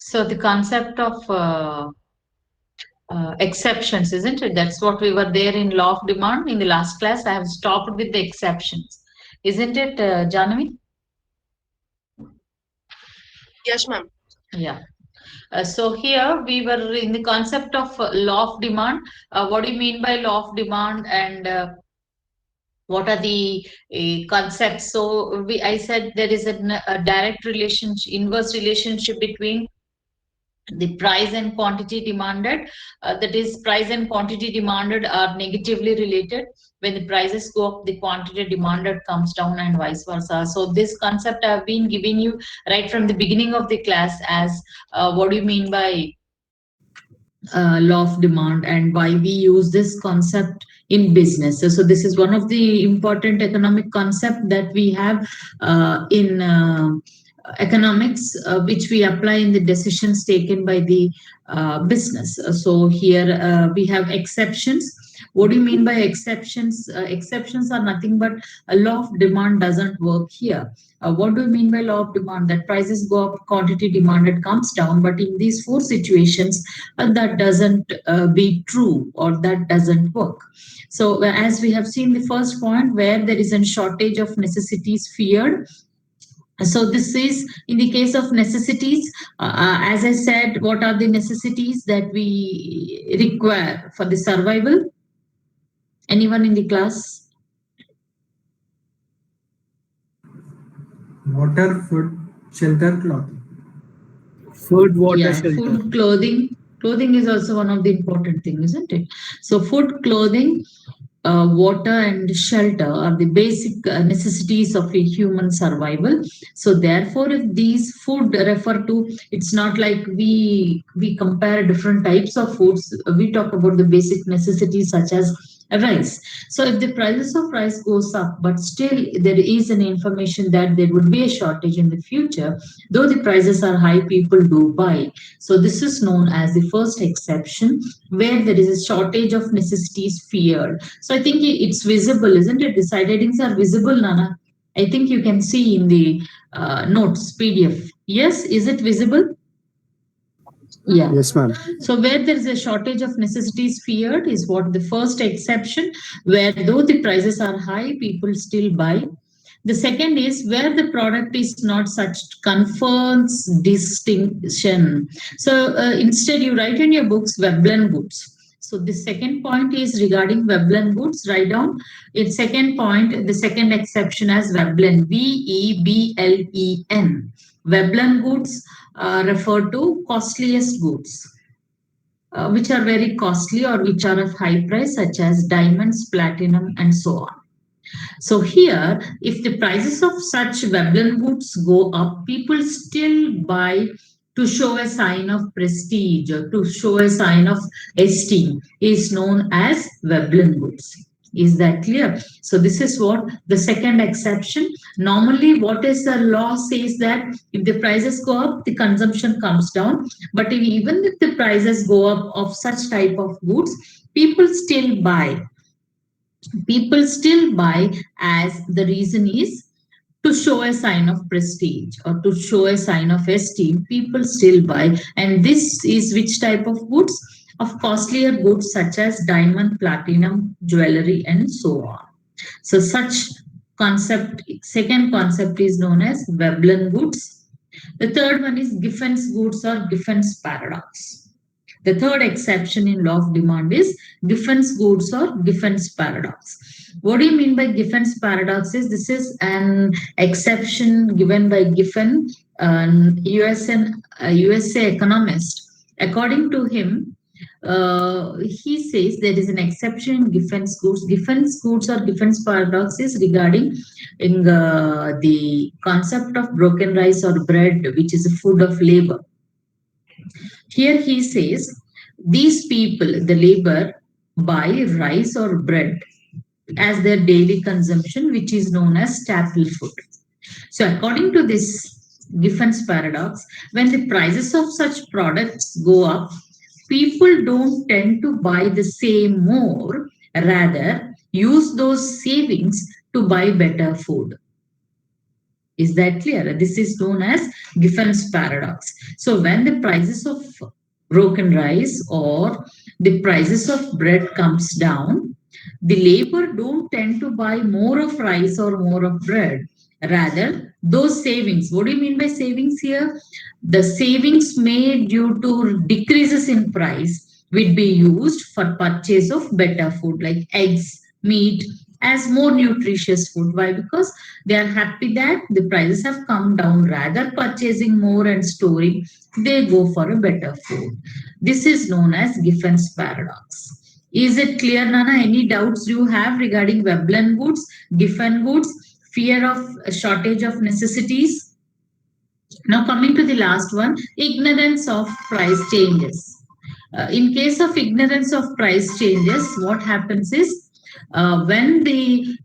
So the concept of exceptions, isn't it? That's what we were there in law of demand in the last class. I have stopped with the exceptions, isn't it, Janavi? Yes, ma'am. Yeah. So here we were in the concept of law of demand. What do you mean by law of demand, and what are the concepts? So I said there is a direct relationship, inverse relationship between the price and quantity demanded. That is, price and quantity demanded are negatively related. When the prices go up, the quantity demanded comes down, and vice versa. So this concept I've been giving you right from the beginning of the class as what do you mean by law of demand, and why we use this concept in business. So this is one of the important economic concept that we have in economics, which we apply in the decisions taken by the business. So here we have exceptions. What do you mean by exceptions? Exceptions are nothing but a law of demand doesn't work here. What do you mean by law of demand? That prices go up, quantity demanded comes down. But in these four situations, that doesn't be true, or that doesn't work. So as we have seen the first point, where there is a shortage of necessities feared. So this is in the case of necessities. As I said, what are the necessities that we require for the survival? Anyone in the class? Water, food, shelter, clothing. Food, water, Yeah, shelter. food, clothing. Clothing is also one of the important things, isn't it? So food, clothing, water and shelter are the basic necessities of a human survival. So therefore, if these food refer to, it's not like we compare different types of foods. We talk about the basic necessities such as rice. So if the prices of rice goes up, but still there is an information that there would be a shortage in the future, though the prices are high, people do buy. So this is known as the first exception, where there is a shortage of necessities feared. So I think it's visible, isn't it? The side headings are visible, Nana. I think you can see in the notes PDF. Yes, is it visible? Yeah. Yes, ma'am. So where there is a shortage of necessities feared is what the first exception, where though the prices are high, people still buy. The second is where the product is not such confers distinction. So instead you write in your books Veblen goods. So the second point is regarding Veblen goods. Write down in second point the second exception as Veblen, Veblen. Veblen goods refer to costliest goods, which are very costly or which are of high price, such as diamonds, platinum, and so on. So here, if the prices of such Veblen goods go up, people still buy to show a sign of prestige or to show a sign of esteem, is known as Veblen goods. Is that clear? So this is what the second exception. Normally, what is the law says that if the prices go up, the consumption comes down. But even if the prices go up of such type of goods, people still buy. People still buy, as the reason is to show a sign of prestige or to show a sign of esteem. People still buy, and this is which type of goods? Of costlier goods such as diamond, platinum, jewelry, and so on. So such concept, second concept is known as Veblen goods. The third one is Giffen's goods or Giffen's paradox. The third exception in law of demand is Giffen's goods or Giffen's paradox. What do you mean by Giffen's paradox? Is this is an exception given by Giffen, an USA economist. According to him, he says there is an exception in Giffen's goods. Giffen's goods or Giffen's paradox is regarding in the concept of broken rice or bread, which is a food of labor. Here he says, these people, the labor, buy rice or bread as their daily consumption, which is known as staple food. So according to this Giffen's paradox, when the prices of such products go up, people don't tend to buy the same more, rather use those savings to buy better food. Is that clear? This is known as Giffen's paradox. So when the prices of broken rice or the prices of bread comes down, the labor don't tend to buy more of rice or more of bread. Rather, those savings, what do you mean by savings here? The savings made due to decreases in price will be used for purchase of better food like eggs, meat, as more nutritious food. Why? Because they are happy that the prices have come down. Rather purchasing more and storing, they go for a better food. This is known as Giffen's paradox. Is it clear, Nana? Any doubts you have regarding Veblen goods, Giffen goods, fear of a shortage of necessities? Now coming to the last one, ignorance of price changes. In case of ignorance of price changes, what happens is when the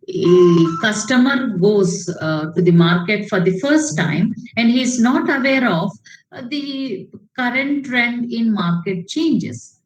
customer goes to the market for the first time and he is not aware of the current trend in market changes.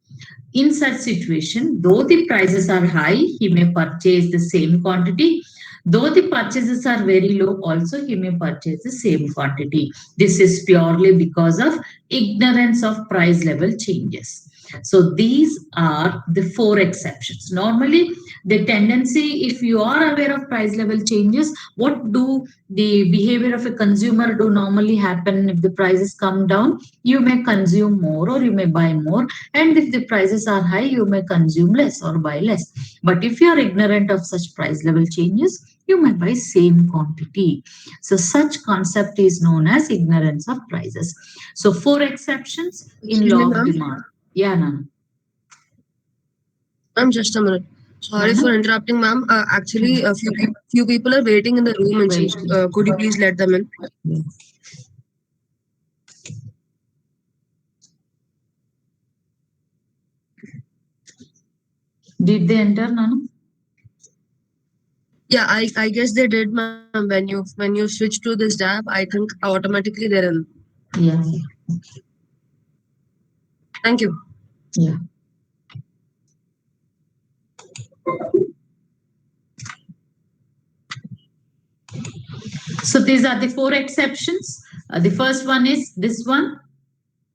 In such situation, though the prices are high, he may purchase the same quantity. Though the purchases are very low, also he may purchase the same quantity. This is purely because of ignorance of price level changes. So these are the four exceptions. Normally, the tendency, if you are aware of price level changes, what do the behavior of a consumer do normally happen if the prices come down? You may consume more or you may buy more, and if the prices are high, you may consume less or buy less. But if you are ignorant of such price level changes, you may buy same quantity. So such concept is known as ignorance of prices. So four exceptions in Excuse me, law of ma'am. demand. Yeah, Nana. Ma'am, just a minute. Sorry Nana? for interrupting, ma'am. Actually, a few people are waiting in the room, and Waiting. could you please let them in? Did they enter, Nana? Yeah, I guess they did, ma'am. When you switch to this tab, I think automatically they're in. Yeah. Thank you. Yeah. So these are the four exceptions. The first one is this one.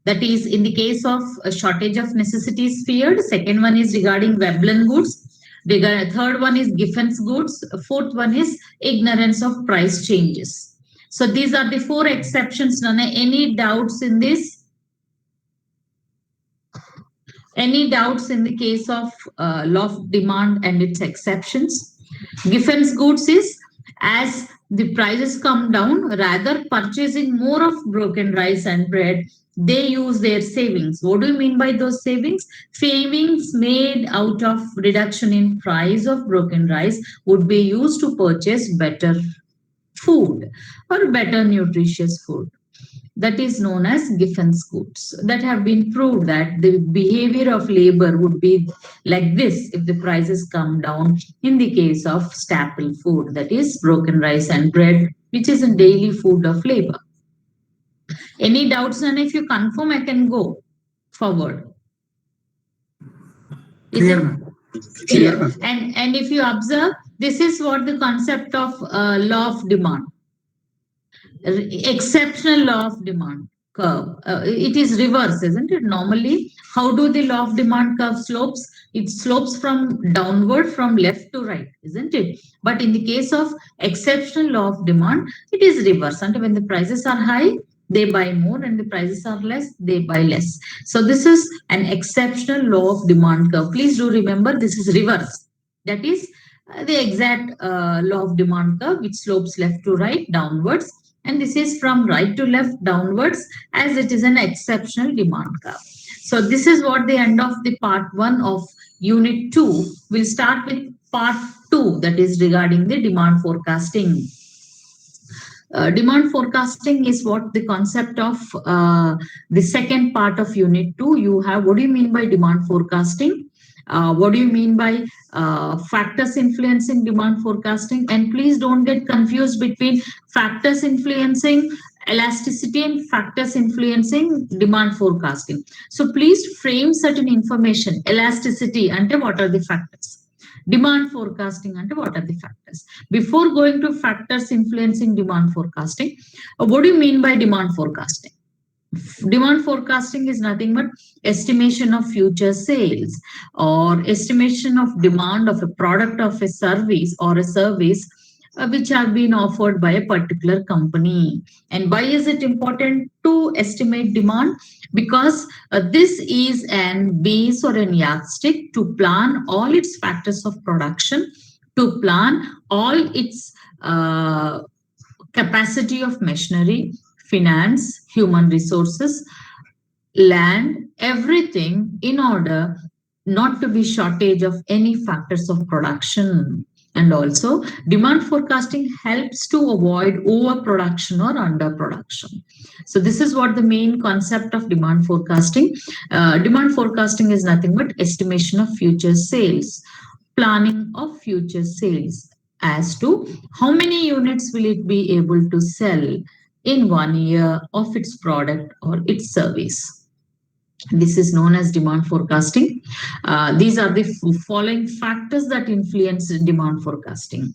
That is in the case of a shortage of necessities feared. Second one is regarding Veblen goods. The third one is Giffen's goods. Fourth one is ignorance of price changes. So these are the four exceptions. Nana, any doubts in this? Any doubts in the case of law of demand and its exceptions? Giffen's goods is as the prices come down, rather purchasing more of broken rice and bread, they use their savings. What do you mean by those savings? Savings made out of reduction in price of broken rice would be used to purchase better food or better nutritious food. That is known as Giffen's goods. That have been proved that the behavior of labor would be like this if the prices come down in the case of staple food, that is broken rice and bread, which is a daily food of labor. Any doubts? And if you confirm, I can go forward. Is Clear, it ma'am. clear? And if you observe, this is what the concept of law of demand, exceptional law of demand curve. It is reverse, isn't it? Normally, how do the law of demand curve slopes? It slopes from downward from left to right, isn't it? But in the case of exceptional law of demand, it is reverse. And when the prices are high, they buy more, and the prices are less, they buy less. So this is an exceptional law of demand curve. Please do remember this is reverse. That is the exact law of demand curve, which slopes left to right downwards, and this is from right to left downwards, as it is an exceptional demand curve. So this is what the end of the part 1 of unit 2. We'll start with part 2, that is regarding the demand forecasting. Demand forecasting is what the concept of the second part of unit 2. You have, what do you mean by demand forecasting? What do you mean by factors influencing demand forecasting? And please don't get confused between factors influencing elasticity and factors influencing demand forecasting. So please frame certain information. Elasticity, ante what are the factors? Demand forecasting and what are the factors? Before going to factors influencing demand forecasting, what do you mean by demand forecasting? Demand forecasting is nothing but estimation of future sales or estimation of demand of a product of a service or a service which have been offered by a particular company. And why is it important to estimate demand? Because this is an base or an yardstick to plan all its factors of production, to plan all its capacity of machinery, finance, human resources, land, everything in order not to be shortage of any factors of production. And also demand forecasting helps to avoid overproduction or underproduction. So this is what the main concept of demand forecasting. Demand forecasting is nothing but estimation of future sales, planning of future sales as to how many units will it be able to sell in 1 year of its product or its service. This is known as demand forecasting. These are the following factors that influence demand forecasting.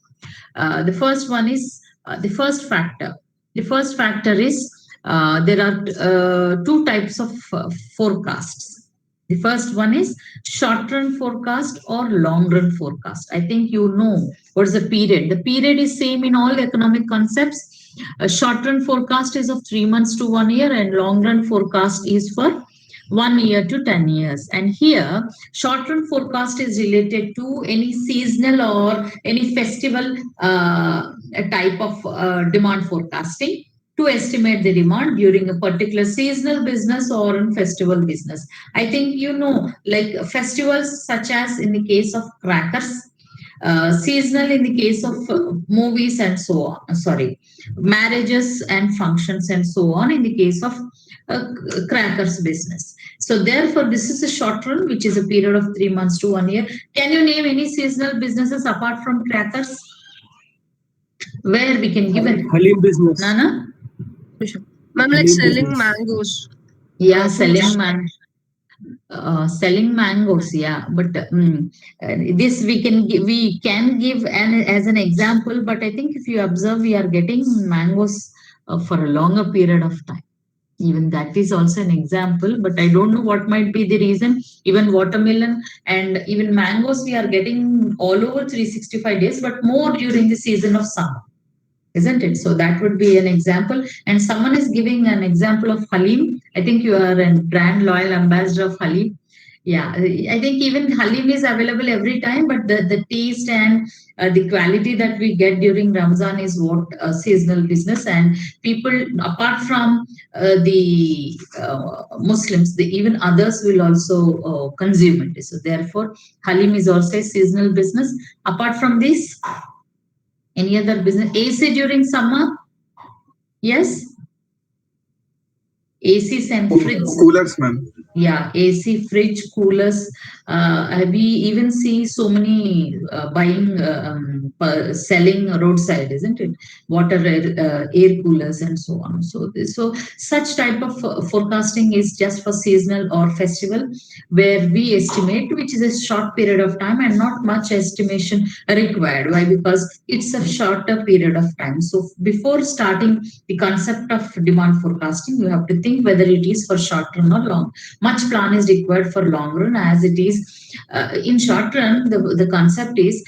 The first one is the first factor. The first factor is there are two types of forecasts. The first one is short-run forecast or long-run forecast. I think you know what is the period. The period is same in all economic concepts. A short-run forecast is of 3 months to 1 year, and long-run forecast is for 1 year to 10 years. And here, short-run forecast is related to any seasonal or any festival type of demand forecasting to estimate the demand during a particular seasonal business or in festival business. I think you know, like festivals such as in the case of crackers, seasonal in the case of movies and so on, marriages and functions and so on in the case of crackers business. So therefore, this is a short run, which is a period of 3 months to 1 year. Can you name any seasonal businesses apart from crackers? Where we can give it? Halim business. Nana? Ma'am, like Halim selling business. mangoes. Yeah, Fruits. selling mangoes. Yeah, but this we can give as an example. But I think if you observe, we are getting mangoes for a longer period of time. Even that is also an example, but I don't know what might be the reason. Even watermelon and even mangoes, we are getting all over 365 days, but more during the season of summer, isn't it? So that would be an example. And someone is giving an example of Halim. I think you are a brand loyal ambassador of Halim. Yeah, I think even Halim is available every time, but the taste and the quality that we get during Ramzan is what seasonal business. And people, apart from the Muslims, even others will also consume it. So therefore, Halim is also a seasonal business. Apart from this, any other business? AC during summer? Yes? ACs and fridges. Coolers, ma'am. Yeah, AC, fridge, coolers. We even see so many selling roadside, isn't it? Water, air coolers, and so on. So such type of forecasting is just for seasonal or festival, where we estimate, which is a short period of time and not much estimation required. Why? Because it's a shorter period of time. So before starting the concept of demand forecasting, you have to think whether it is for short run or long. Much plan is required for long run, as it is in short run. The concept is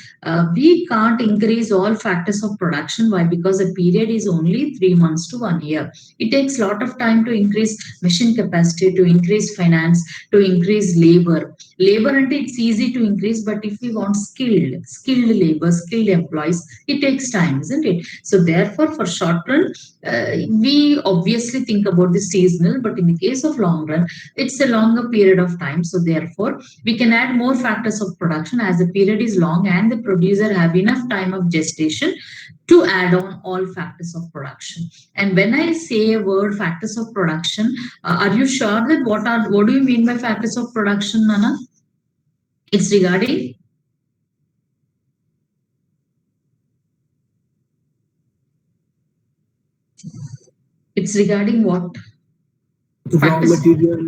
we can't increase all factors of production. Why? Because the period is only 3 months to 1 year. It takes a lot of time to increase machine capacity, to increase finance, to increase labor. Labor, and it's easy to increase, but if we want skilled labor, skilled employees, it takes time, isn't it? So therefore, for short run, we obviously think about the seasonal, but in the case of long run, it's a longer period of time. So therefore, we can add more factors of production as the period is long and the producer have enough time of gestation to add on all factors of production. And when I say a word factors of production, are you sure that what do you mean by factors of production, Nana? It's regarding what? Raw material.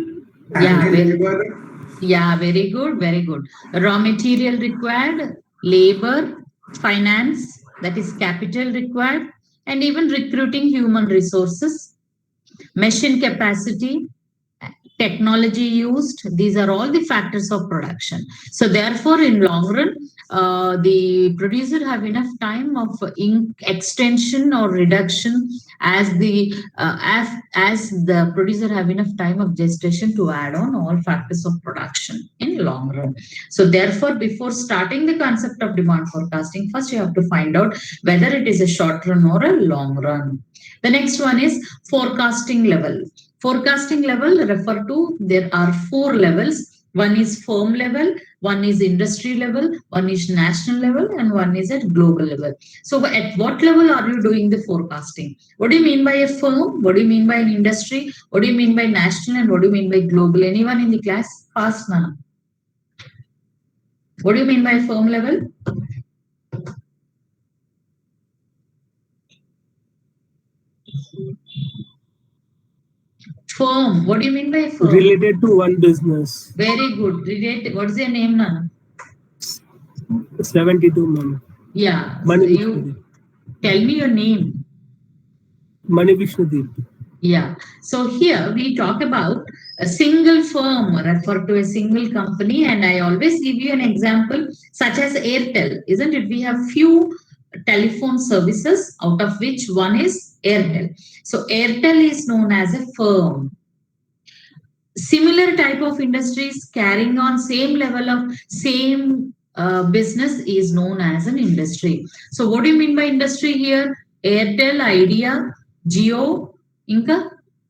Yeah, very good, very good. Raw material required, labor, finance, that is capital required, and even recruiting human resources, machine capacity, technology used. These are all the factors of production. So therefore, in long run, the producer have enough time of extension or reduction as the producer have enough time of gestation to add on all factors of production in long run. So therefore, before starting the concept of demand forecasting, first you have to find out whether it is a short run or a long run. The next one is forecasting level. Forecasting level refer to, there are 4 levels. One is firm level, one is industry level, one is national level, and one is at global level. So at what level are you doing the forecasting? What do you mean by a firm? What do you mean by an industry? What do you mean by national? And what do you mean by global? Anyone in the class? Fast, Nana. What do you mean by firm level? Firm. What do you mean by firm? Related to one business. Very good. Related. What's your name, Nana? 72, ma'am. Yeah. Mani So you Vishnudeep. tell me your name. Mani Vishnudeep. Yeah. So here we talk about a single firm, refer to a single company, and I always give you an example such as Airtel, isn't it? We have few telephone services, out of which one is Airtel. So Airtel is known as a firm. Similar type of industries carrying on same level of same business is known as an industry. So what do you mean by industry here? Airtel, Idea, Jio, Inka,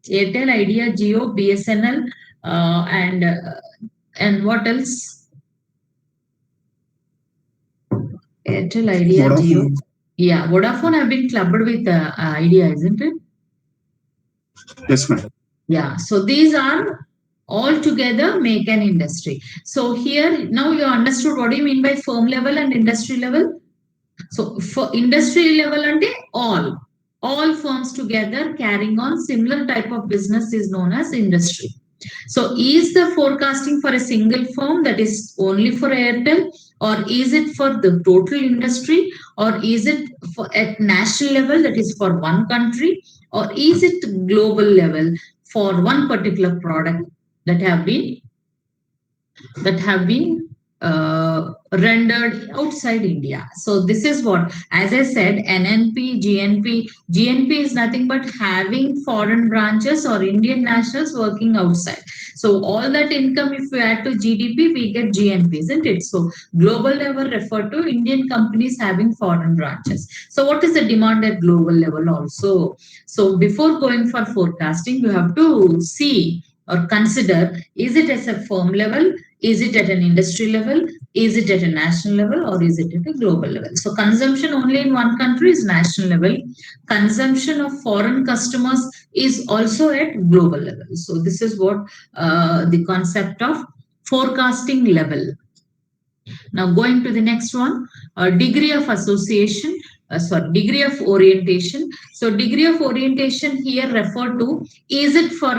Airtel, Idea, Jio, BSNL, and what else? Airtel, Idea, Jio. Yeah, Vodafone have been clubbed with Idea, isn't it? Yes, ma'am. Yeah, so these are all together make an industry. So here now you understood what do you mean by firm level and industry level. So for industry level and all firms together carrying on similar type of business is known as industry. So is the forecasting for a single firm, that is only for Airtel, or is it for the total industry, or is it for at national level, that is for one country, or is it global level for one particular product that have been rendered outside India. So this is what, as I said, NNP, GNP is nothing but having foreign branches or Indian nationals working outside. So all that income, if we add to GDP, we get GNP, isn't it? So global level refer to Indian companies having foreign branches. So what is the demand at global level also? So before going for forecasting, you have to see or consider, is it as a firm level, is it at an industry level, is it at a national level, or is it at a global level? So consumption only in one country is national level. Consumption of foreign customers is also at global level. So this is what the concept of forecasting level. Now going to the next one, degree of association, degree of orientation. So degree of orientation here refer to, is it for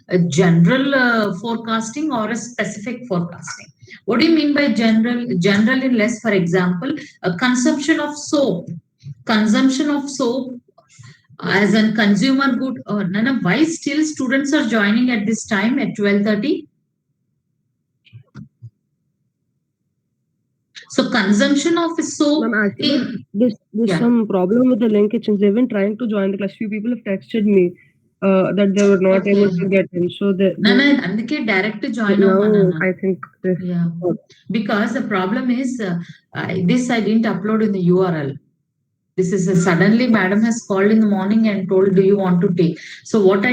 a general forecasting or a specific forecasting? What do you mean by general? General in less, for example, consumption of soap. Consumption of soap as a consumer good. Nana, why still students are joining at this time at 12:30? So consumption of soap. Ma'am, actually, there's Yeah. some problem with the link. Since they've been trying to join the class, few people have texted me that they were not Okay. able to get in. So అందుకే direct join now అవ్వమన్నాను. I think this, Yeah, because the problem is this I didn't upload in the URL. This is suddenly madam has called in the morning and told, do you want to take? So what I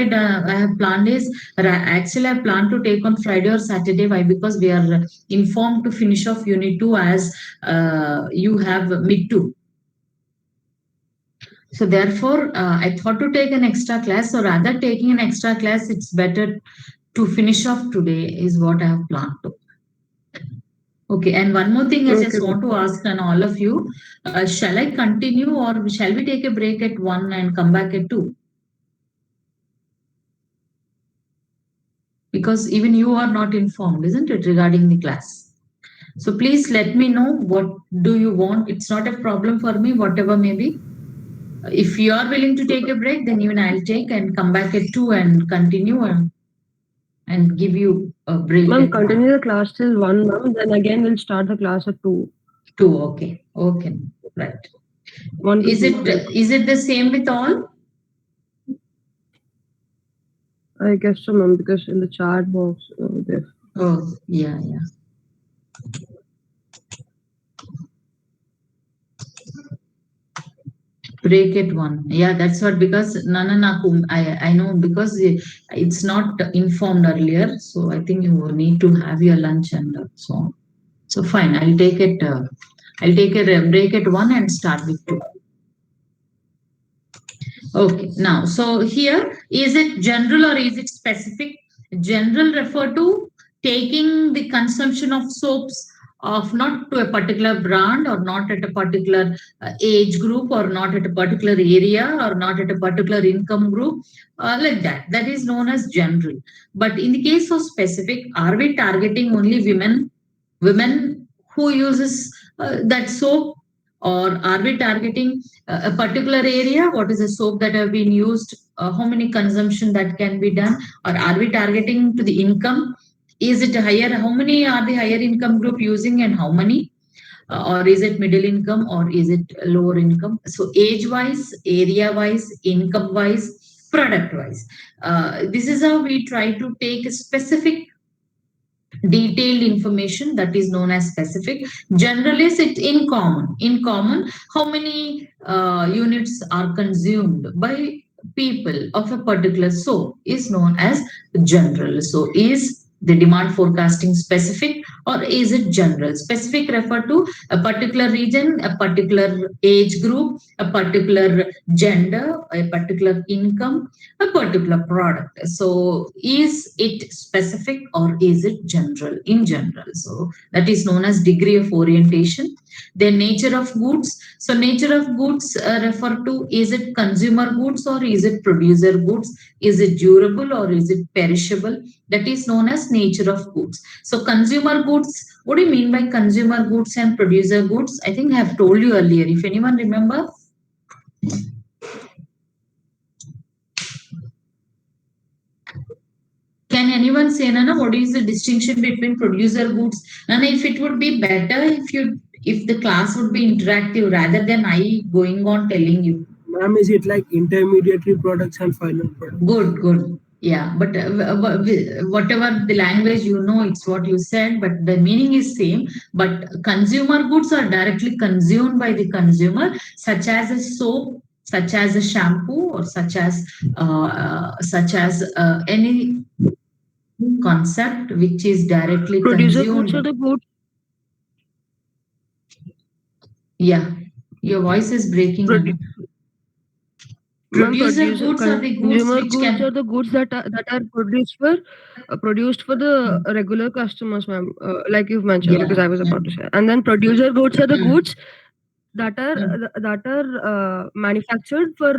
have planned is, actually I plan to take on Friday or Saturday. Why? Because we are informed to finish off unit 2 as you have mid 2. So therefore, I thought to take an extra class. So rather taking an extra class, it's better to finish off today is what I have planned to. Okay, and one more thing I just Okay. want to ask on all of you, shall I continue or shall we take a break at 1 and come back at 2? Because even you are not informed, isn't it, regarding the class? So please let me know what do you want. It's not a problem for me, whatever may be. If you are willing to take a break, then even I'll take and come back at 2 and continue and give you a break. Ma'am, at continue the class till 1, ma'am. Then again we'll start the class at 2. 2. Okay. Okay. Right. 1 to Is 2. it the same with all? I guess so, ma'am, because in the chat box there. Oh, yeah, yeah. Break at 1. Yeah, that's what, because Nana Nakum, I know, because it's not informed earlier. So I think you need to have your lunch and so on. So fine, I'll take it. I'll take a break at 1 and start with 2. Okay, now, so here, is it general or is it specific? General refer to taking the consumption of soaps of not to a particular brand or not at a particular age group or not at a particular area or not at a particular income group, like that. That is known as general. But in the case of specific, are we targeting only women who uses that soap, or are we targeting a particular area? What is the soap that have been used? How many consumption that can be done? Or are we targeting to the income? Is it higher? How many are the higher income group using and how many? Or is it middle income or is it lower income? So age wise, area wise, income wise, product wise. This is how we try to take a specific detailed information, that is known as specific. Generally, it's in common. In common, how many units are consumed by people of a particular soap is known as general. So is the demand forecasting specific or is it general? Specific refer to a particular region, a particular age group, a particular gender, a particular income, a particular product. So is it specific or is it general? In general. So that is known as degree of orientation. The nature of goods. So nature of goods refer to, is it consumer goods or is it producer goods? Is it durable or is it perishable? That is known as nature of goods. So consumer goods, what do you mean by consumer goods and producer goods? I think I have told you earlier. If anyone remember. Can anyone say, Nana, what is the distinction between producer goods? Nana, if it would be better if the class would be interactive rather than I going on telling you. Ma'am, is it like intermediary products and final products? Good. Yeah, but whatever the language you know, it's what you said, but the meaning is same. But consumer goods are directly consumed by the consumer, such as a soap, such as a shampoo, or such as any concept which is directly Producer consumed. goods are the goods. Yeah, your voice is breaking. Ma'am, Producer goods are the goods consumer which goods can. are the goods that are produced for the regular customers, ma'am. Like you've mentioned, Yeah, because I was yeah. about to say. And then producer goods are the Mm. goods that are manufactured for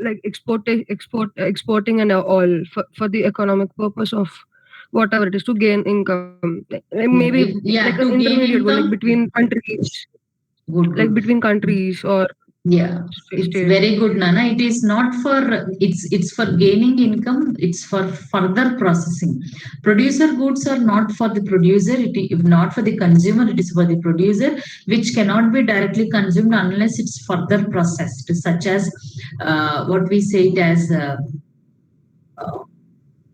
like exporting and all for the economic purpose of whatever it is, to gain income. Maybe Yeah, like an to gain intermediate one, like income. between countries, Good. between countries or Yeah, it's states. very good, Nana. It is not for, it's for gaining income. It's for further processing. Producer goods are not for the producer. If not for the consumer, it is for the producer, which cannot be directly consumed unless it's further processed, such as what we say it as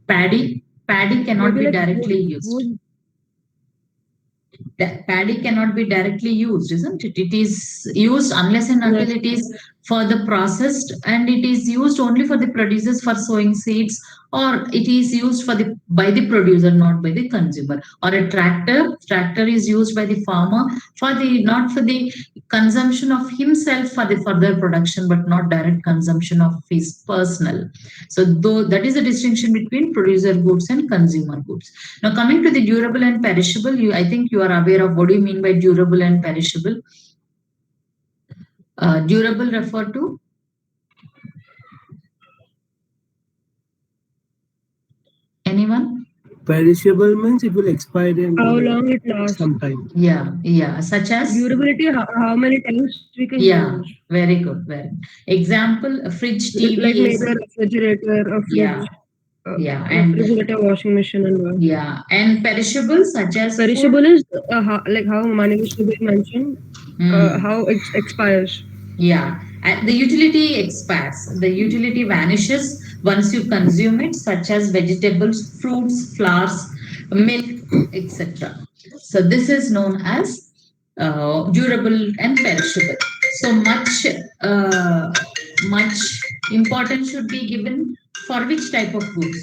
paddy. Paddy cannot Maybe be like directly used. wood. That paddy cannot be directly used, isn't it? It is used unless and until Yes. it is further processed, and it is used only for the producers for sowing seeds, or it is used for the by the producer, not by the consumer. Or a tractor is used by the farmer for the, not for the consumption of himself for the further production, but not direct consumption of his personal. So though that is the distinction between producer goods and consumer goods. Now, coming to the durable and perishable, I think you are aware of what do you mean by durable and perishable. Durable refer to anyone? Perishable means it will expire in How long it lasts? some time. Yeah, such as Durability, how many times we can use? very good. Example, a fridge, TV Like is maybe a refrigerator, a fridge, and refrigerator, washing machine, and all. and perishable such as Perishable is like how Manish mentioned, how it expires. And the utility expires. The utility vanishes once you consume it, such as vegetables, fruits, flowers, milk, etc. So this is known as durable and perishable. So much importance should be given for which type of goods?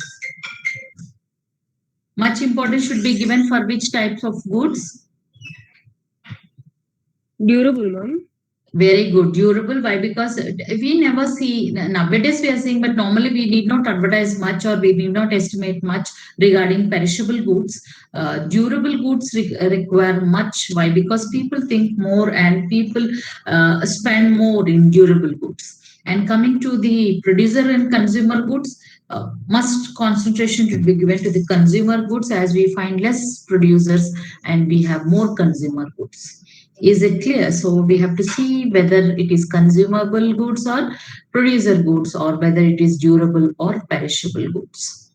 Much importance should be given for which types of goods? Durable, ma'am. Very good. Durable. Why? Because we never see, nowadays we are seeing, but normally we need not advertise much or we need not estimate much regarding perishable goods. Durable goods require much. Why? Because people think more and people spend more in durable goods. And coming to the producer and consumer goods, must concentration should be given to the consumer goods, as we find less producers and we have more consumer goods. Is it clear? So we have to see whether it is consumable goods or producer goods, or whether it is durable or perishable goods.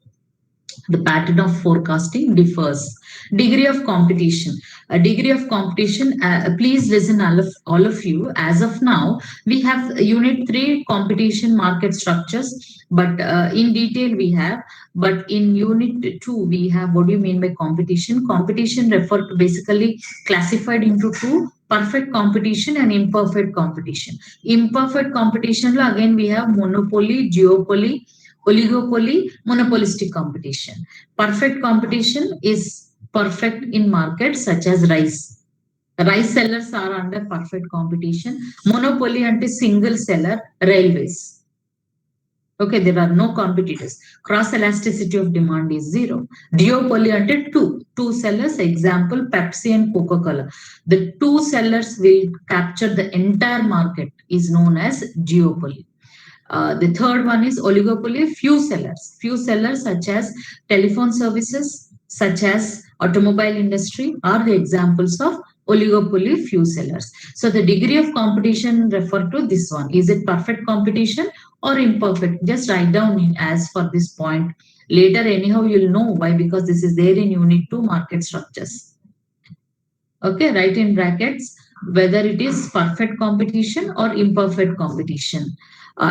The pattern of forecasting differs. Degree of competition. A degree of competition, please listen, all of you. As of now, we have unit 3 competition market structures, but in detail we have. But in unit 2, we have, what do you mean by competition? Competition refer to basically classified into 2: perfect competition and imperfect competition. Imperfect competition, again, we have monopoly, duopoly, oligopoly, monopolistic competition. Perfect competition is perfect in markets such as rice. Rice sellers are under perfect competition. Monopoly ante single seller, railways. Okay, there are no competitors. Cross elasticity of demand is 0. Duopoly ante two sellers, example Pepsi and Coca-Cola. The 2 sellers will capture the entire market, is known as duopoly. The third one is oligopoly, few sellers such as telephone services, such as automobile industry are the examples of oligopoly, few sellers. So the degree of competition refer to this one. Is it perfect competition or imperfect? Just write down as for this point. Later, anyhow, you'll know why, because this is there in unit 2 market structures. Okay, write in brackets whether it is perfect competition or imperfect competition.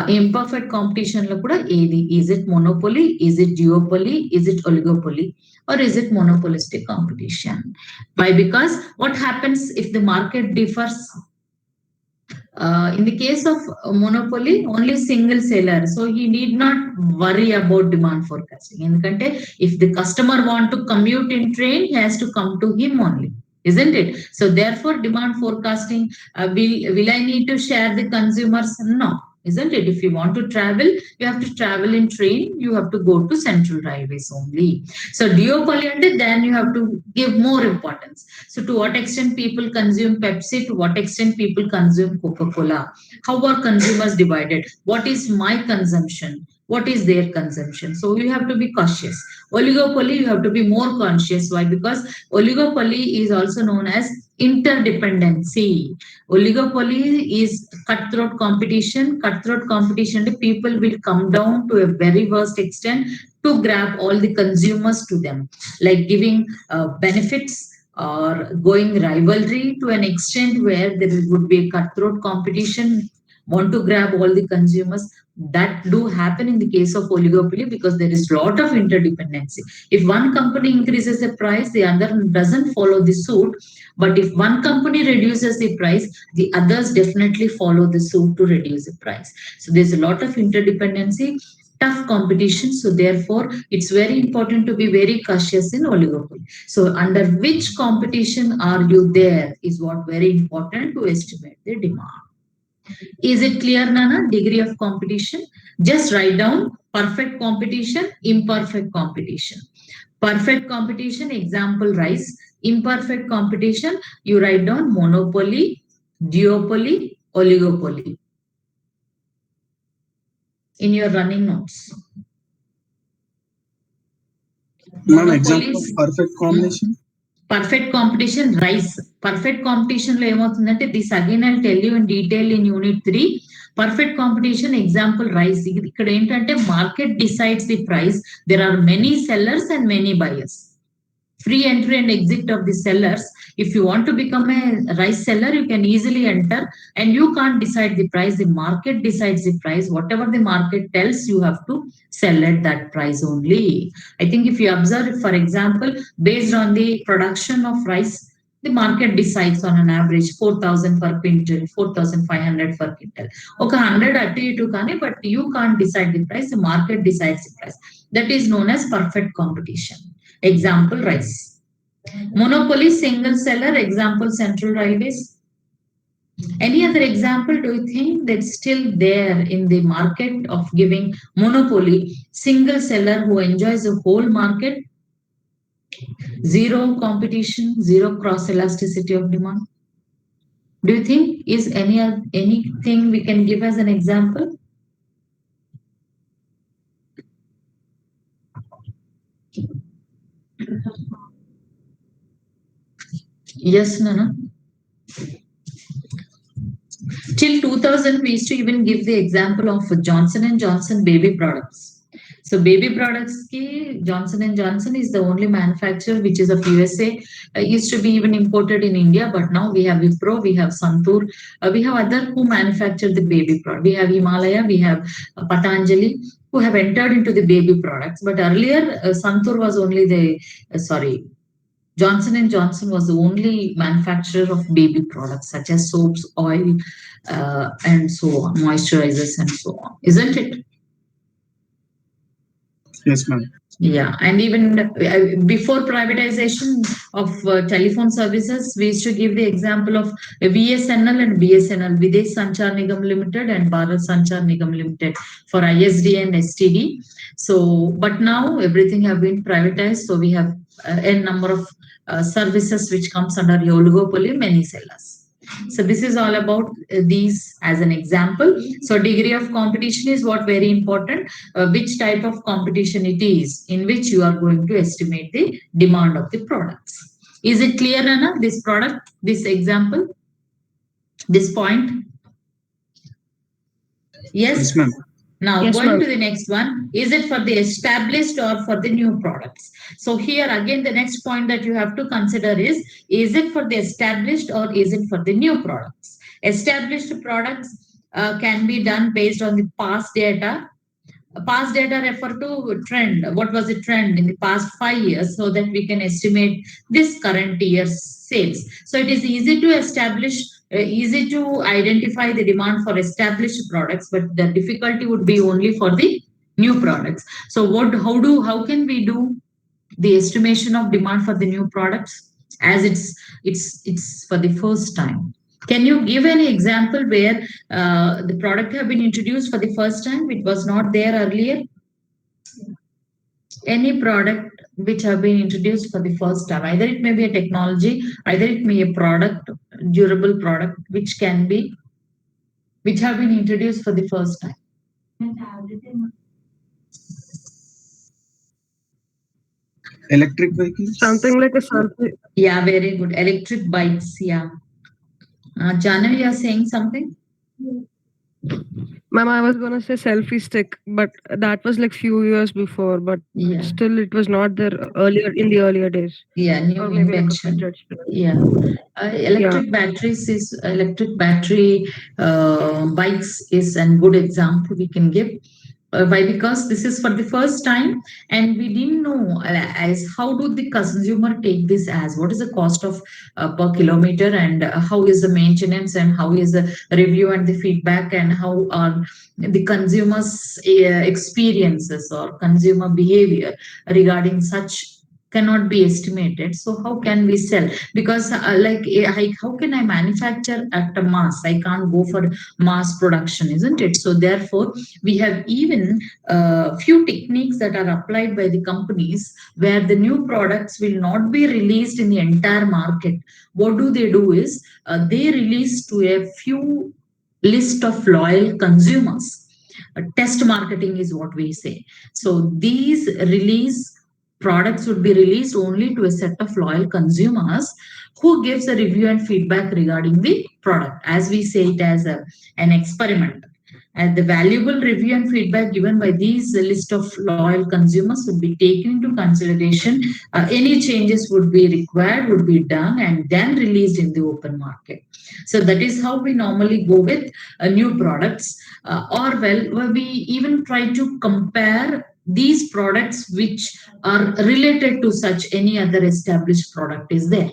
Imperfect competition lo kuda edi, is it monopoly, is it duopoly, is it oligopoly, or is it monopolistic competition? Why? Because what happens if the market differs? In the case of monopoly, only single seller, so he need not worry about demand forecasting. Endukante if the customer want to commute in train, he has to come to him only, isn't it? So therefore, demand forecasting, will I need to share the consumers? No, isn't it? If you want to travel, you have to travel in train, you have to go to central railways only. So duopoly, then you have to give more importance. So to what extent people consume Pepsi, to what extent people consume Coca-Cola? How are consumers divided? What is my consumption? What is their consumption? So you have to be cautious. Oligopoly, you have to be more conscious. Why? Because oligopoly is also known as interdependency. Oligopoly is cutthroat competition. Cutthroat competition, the people will come down to a very worst extent to grab all the consumers to them, like giving benefits or going rivalry to an extent where there would be a cutthroat competition, want to grab all the consumers. That do happen in the case of oligopoly, because there is lot of interdependency. If one company increases the price, the other doesn't follow the suit. But if one company reduces the price, the others definitely follow the suit to reduce the price. So there's a lot of interdependency, tough competition. So therefore, it's very important to be very cautious in oligopoly. So under which competition are you there is what very important to estimate the demand. Is it clear, Nana? Degree of competition. Just write down perfect competition, imperfect competition. Perfect competition, example rice. Imperfect competition, you write down monopoly, duopoly, oligopoly in your running notes. Ma'am, example of perfect combination. Perfect competition rice. Perfect competition లో ఏమవుతుందంటే this again I tell you in detail in unit 3. Perfect competition example rice. ఇక్కడ ఏంటంటే market decides the price. There are many sellers and many buyers. Free entry and exit of the sellers. If you want to become a rice seller, you can easily enter and you can't decide the price. The market decides the price. Whatever the market tells, you have to sell at that price only. I think if you observe, for example, based on the production of rice, the market decides on an average 4,000 per quintal, 4,500 per quintal. Okay, 100 at you kani, but you can't decide the price. The market decides the price. That is known as perfect competition. Example rice. Monopoly, single seller. Example Central Railways. Any other example do you think that's still there in the market of giving monopoly, single seller who enjoys the whole market, zero competition, zero cross elasticity of demand? Do you think is anything we can give as an example? Yes, Nana. Till 2000, we used to even give the example of Johnson & Johnson baby products. So baby products ki Johnson & Johnson is the only manufacturer which is of USA. Used to be even imported in India, but now we have Wipro, we have Santur, we have other who manufacture the baby product. We have Himalaya, we have Patanjali who have entered into the baby products. But earlier Santur was only the Johnson & Johnson was the only manufacturer of baby products such as soaps, oil, and so on, moisturizers and so on, isn't it? Yes, ma'am. Yeah, and even before privatization of telephone services, we used to give the example of VSNL and BSNL, Videsh Sanchar Nigam Limited and Bharat Sanchar Nigam Limited for ISD and STD. So, but now everything have been privatized, so we have a number of services which comes under the oligopoly, many sellers. So this is all about these as an example. So degree of competition is what very important. Which type of competition it is in which you are going to estimate the demand of the products. Is it clear, Anna? This product, this example, this point? Yes, Yes, ma'am. Now Yes, going ma'am. to the next one, is it for the established or for the new products? So here again, the next point that you have to consider is it for the established or is it for the new products? Established products can be done based on the past data. Past data refer to trend. What was the trend in the past 5 years so that we can estimate this current year's sales. So it is easy to establish, easy to identify the demand for established products, but the difficulty would be only for the new products. So how can we do the estimation of demand for the new products as it's for the first time? Can you give any example where the product have been introduced for the first time? It was not there earlier. Any product which have been introduced for the first time, either it may be a technology, either it may be a product, durable product, which have been introduced for the first time. Electric vehicles. Something like a surface. Yeah, very good. Electric bikes. Yeah. Jana, you are saying something? Ma'am, I was gonna say selfie stick, but that was like few years before, but Yeah. still it was not there earlier in the earlier days. Yeah, new Or maybe like a invention. fidget spinner. Yeah. Electric batteries is electric battery bikes is a good example we can give. Why? Because this is for the first time and we didn't know as how do the consumer take this as what is the cost of per kilometer and how is the maintenance and how is the review and the feedback and how are the consumers experiences or consumer behavior regarding such cannot be estimated. So how can we sell? Because how can I manufacture at a mass? I can't go for mass production, isn't it? So therefore, we have even few techniques that are applied by the companies where the new products will not be released in the entire market. What do they do is they release to a few list of loyal consumers. Test marketing is what we say. So these release products would be released only to a set of loyal consumers who gives a review and feedback regarding the product, as we say it as an experiment. And the valuable review and feedback given by these list of loyal consumers would be taken into consideration. Any changes would be required, would be done, and then released in the open market. So that is how we normally go with new products. Or well, we even try to compare these products which are related to such any other established product is there.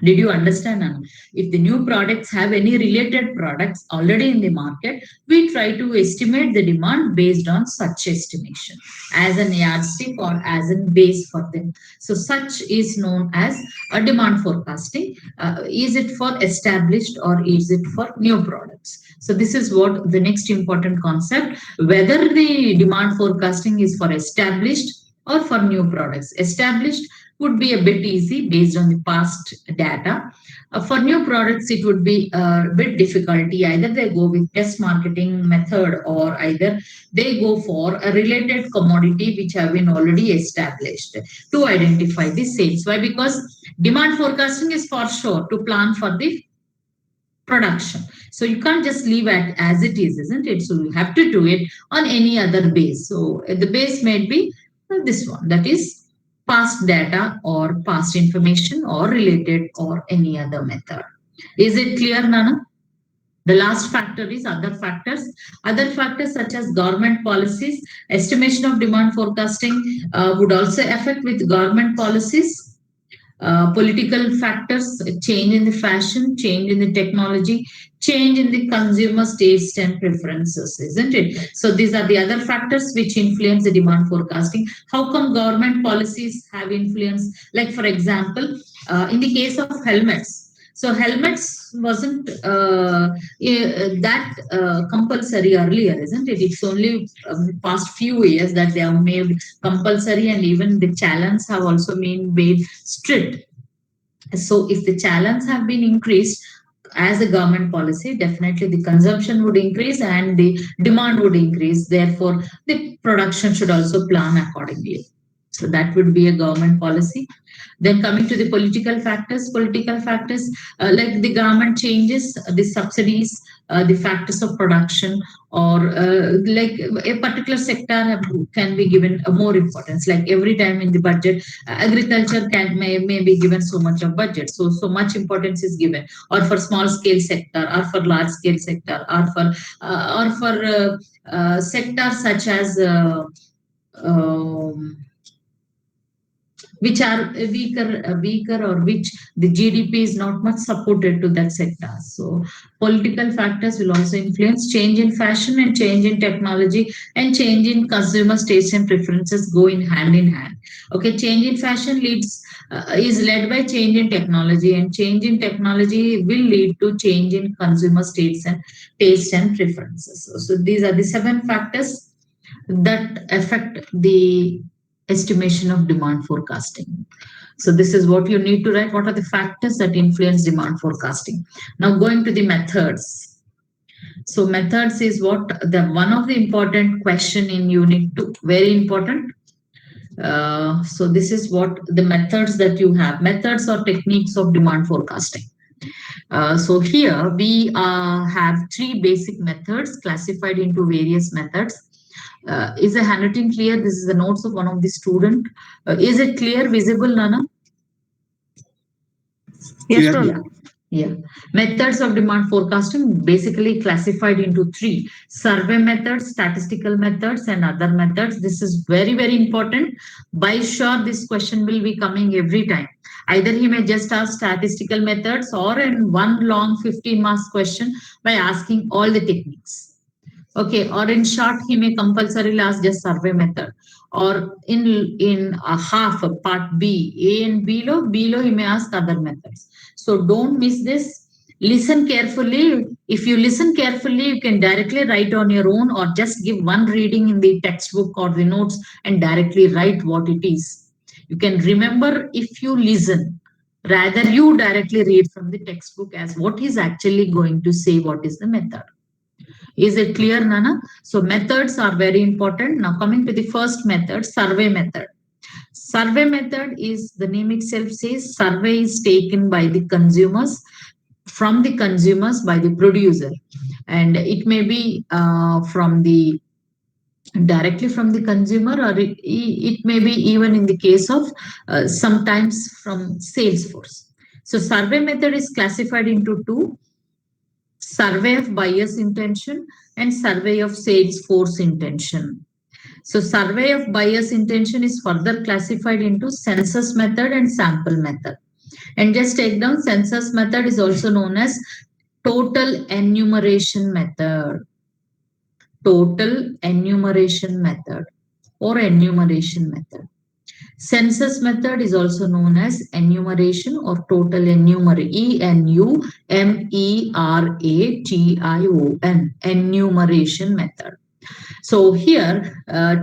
Did you understand, Anna? If the new products have any related products already in the market, we try to estimate the demand based on such estimation as an yardstick or as a base for them. So such is known as a demand forecasting. Is it for established or is it for new products? So this is what the next important concept, whether the demand forecasting is for established or for new products. Established would be a bit easy based on the past data. For new products, it would be a bit difficulty. Either they go with test marketing method or either they go for a related commodity which have been already established to identify the sales. Why? Because demand forecasting is for sure to plan for the production. So you can't just leave it as it is, isn't it? So you have to do it on any other base. So the base may be this one, that is past data or past information or related or any other method. Is it clear, Nana? The last factor is other factors. Other factors such as government policies, estimation of demand forecasting would also affect with government policies. Political factors, change in the fashion, change in the technology, change in the consumer's taste and preferences, isn't it? So these are the other factors which influence the demand forecasting. How come government policies have influence? Like for example, in the case of helmets, so helmets wasn't that compulsory earlier, isn't it? It's only past few years that they have made compulsory, and even the challenges have also been made strict. So if the challenges have been increased as a government policy, definitely the consumption would increase and the demand would increase. Therefore, the production should also plan accordingly. So that would be a government policy. Then coming to the political factors, like the government changes, the subsidies, the factors of production, or like a particular sector can be given a more importance. Like every time in the budget, agriculture may be given so much of budget, so much importance is given, or for small scale sector, or for large scale sector, or for sectors such as which are weaker or which the GDP is not much supported to that sector. So political factors will also influence. Change in fashion and change in technology and change in consumer tastes and preferences go in hand. Okay, change in fashion is led by change in technology, and change in technology will lead to change in consumer tastes and preferences. So these are the 7 factors that affect the estimation of demand forecasting. So this is what you need to write. What are the factors that influence demand forecasting? Now going to the methods. So methods is what one of the important question in unit 2, very important. So this is what the methods that you have, methods or techniques of demand forecasting. So here we have 3 basic methods classified into various methods. Is the handwriting clear? This is the notes of one of the student. Is it clear, visible, Nana? Yes, ma'am. Yeah. Methods of demand forecasting basically classified into 3: survey methods, statistical methods, and other methods. This is very, very important. By sure, this question will be coming every time. Either he may just ask statistical methods, or in one long 15 marks question by asking all the techniques. Okay, or in short, he may compulsorily ask just survey method, or in a half, a part B, A and below he may ask other methods. So don't miss this. Listen carefully. If you listen carefully, you can directly write on your own, or just give one reading in the textbook or the notes and directly write what it is. You can remember if you listen. Rather, you directly read from the textbook as what is actually going to say, what is the method. Is it clear, Nana? So methods are very important. Now coming to the first method, survey method. Survey method is, the name itself says, survey is taken by the consumers, from the consumers by the producer, and it may be from the directly from the consumer, or it may be even in the case of sometimes from Salesforce. So survey method is classified into two: survey of buyer's intention and survey of Salesforce intention. So survey of buyer's intention is further classified into census method and sample method. And just take down, census method is also known as total enumeration method. Total enumeration method or enumeration method. Census method is also known as enumeration or total enumeration. Enumeration method. So here,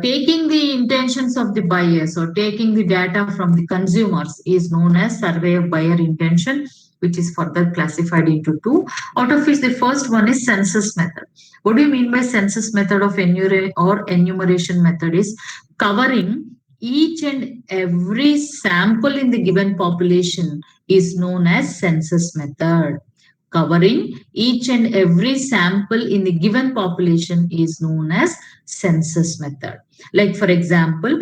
taking the intentions of the buyers or taking the data from the consumers is known as survey of buyer intention, which is further classified into two, out of which the first one is census method. What do you mean by census method of enumeration method? Is covering each and every sample in the given population is known as census method. Covering each and every sample in the given population is known as census method. Like for example,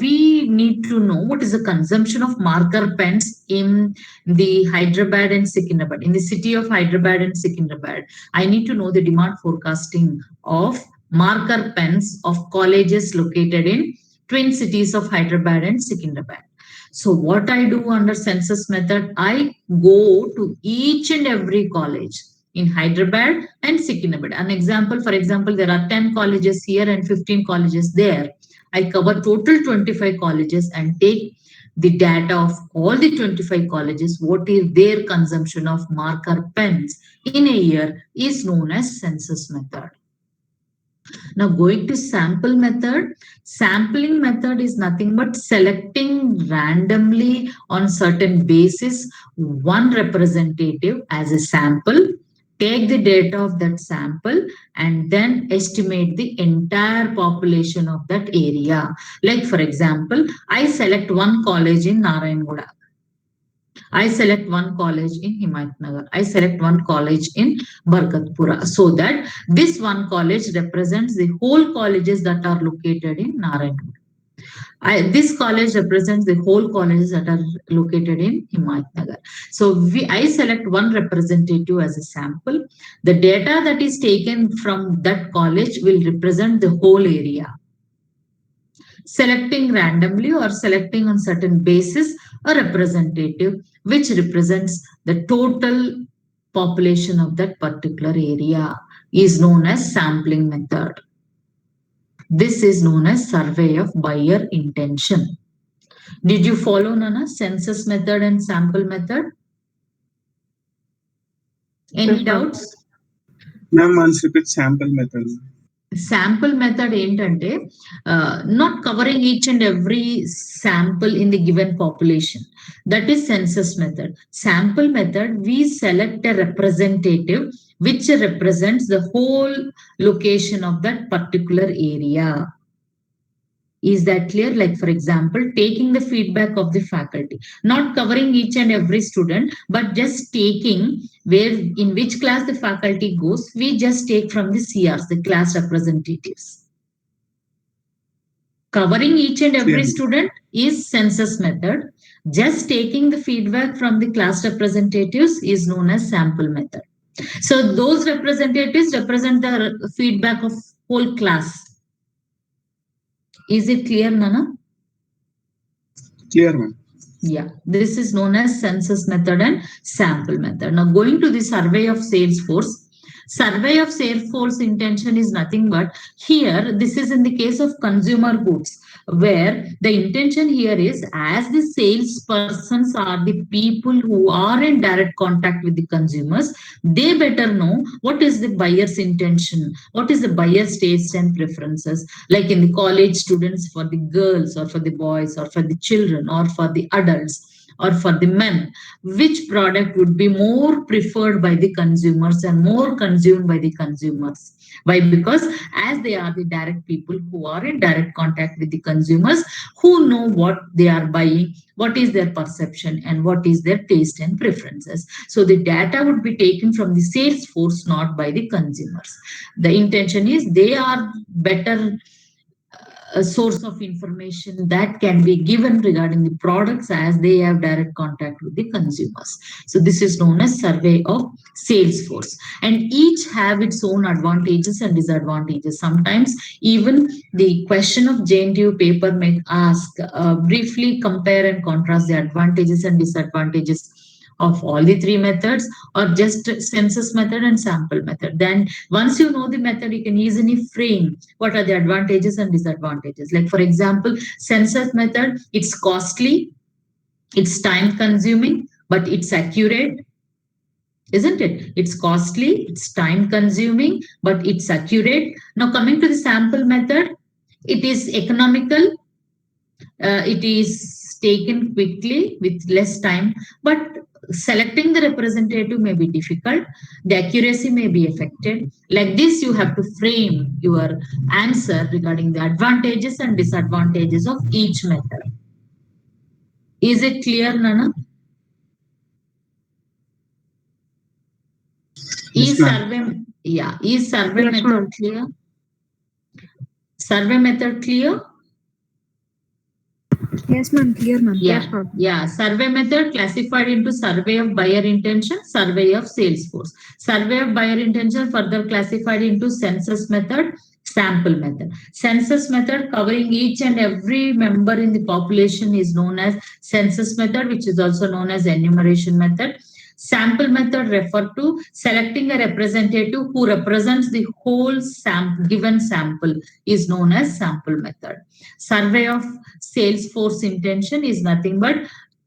we need to know what is the consumption of marker pens in the Hyderabad and Secunderabad, in the city of Hyderabad and Secunderabad. I need to know the demand forecasting of marker pens of colleges located in twin cities of Hyderabad and Secunderabad. So what I do under census method, I go to each and every college in Hyderabad and Secunderabad. An example, for example, there are 10 colleges here and 15 colleges there. I cover total 25 colleges and take the data of all the 25 colleges. What is their consumption of marker pens in a year is known as census method. Now going to sample method. Sampling method is nothing but selecting randomly on certain basis one representative as a sample, take the data of that sample and then estimate the entire population of that area. Like for example, I select one college in Narayanguda. I select one college in Himayatnagar. I select one college in Barkatpura, so that this one college represents the whole colleges that are located in Narayanpur. This college represents the whole colleges that are located in Himayatnagar. So I select one representative as a sample. The data that is taken from that college will represent the whole area. Selecting randomly or selecting on certain basis a representative which represents the total population of that particular area is known as sampling method. This is known as survey of buyer intention. Did you follow, Nana? Census method and sample method? Any doubts? Ma'am, once repeat sample method. Sample method ఏంటంటే not covering each and every sample in the given population. That is census method. Sample method, we select a representative which represents the whole location of that particular area. Is that clear? Like for example, taking the feedback of the faculty, not covering each and every student, but just taking where in which class the faculty goes, we just take from the CRs, the class representatives. Covering each and every student is census method. Just taking the feedback from the class representatives is known as sample method. So those representatives represent the feedback of whole class. Is it clear, Nana? Clear, ma'am. Yeah, this is known as census method and sample method. Now going to the survey of Salesforce. Survey of Salesforce intention is nothing but, here this is in the case of consumer goods, where the intention here is, as the salespersons are the people who are in direct contact with the consumers, they better know what is the buyer's intention, what is the buyer's taste and preferences. Like in the college students, for the girls or for the boys or for the children or for the adults, or for the men, which product would be more preferred by the consumers and more consumed by the consumers. Why? Because as they are the direct people who are in direct contact with the consumers, who know what they are buying, what is their perception, and what is their taste and preferences. So the data would be taken from the sales force, not by the consumers. The intention is they are better a source of information that can be given regarding the products as they have direct contact with the consumers. So this is known as survey of sales force, and each have its own advantages and disadvantages. Sometimes even the question of JNTU paper may ask briefly compare and contrast the advantages and disadvantages of all the three methods, or just census method and sample method. Then once you know the method, you can easily frame what are the advantages and disadvantages. Like for example, census method, it's costly, it's time consuming, but it's accurate, isn't it? It's costly, it's time consuming, but it's accurate. Now coming to the sample method, it is economical, it is taken quickly with less time, but selecting the representative may be difficult, the accuracy may be affected. Like this, you have to frame your answer regarding the advantages and disadvantages of each method. Is it clear, Nana? Is survey, yeah, is survey Yes, method ma'am. clear? Survey method clear? Yes, ma'am. Clear, ma'am. Yeah, Yes, ma'am. yeah. Survey method classified into survey of buyer intention, survey of sales force. Survey of buyer intention further classified into census method, sample method. Census method covering each and every member in the population is known as census method, which is also known as enumeration method. Sample method refer to selecting a representative who represents the whole given sample is known as sample method. Survey of sales force intention is nothing but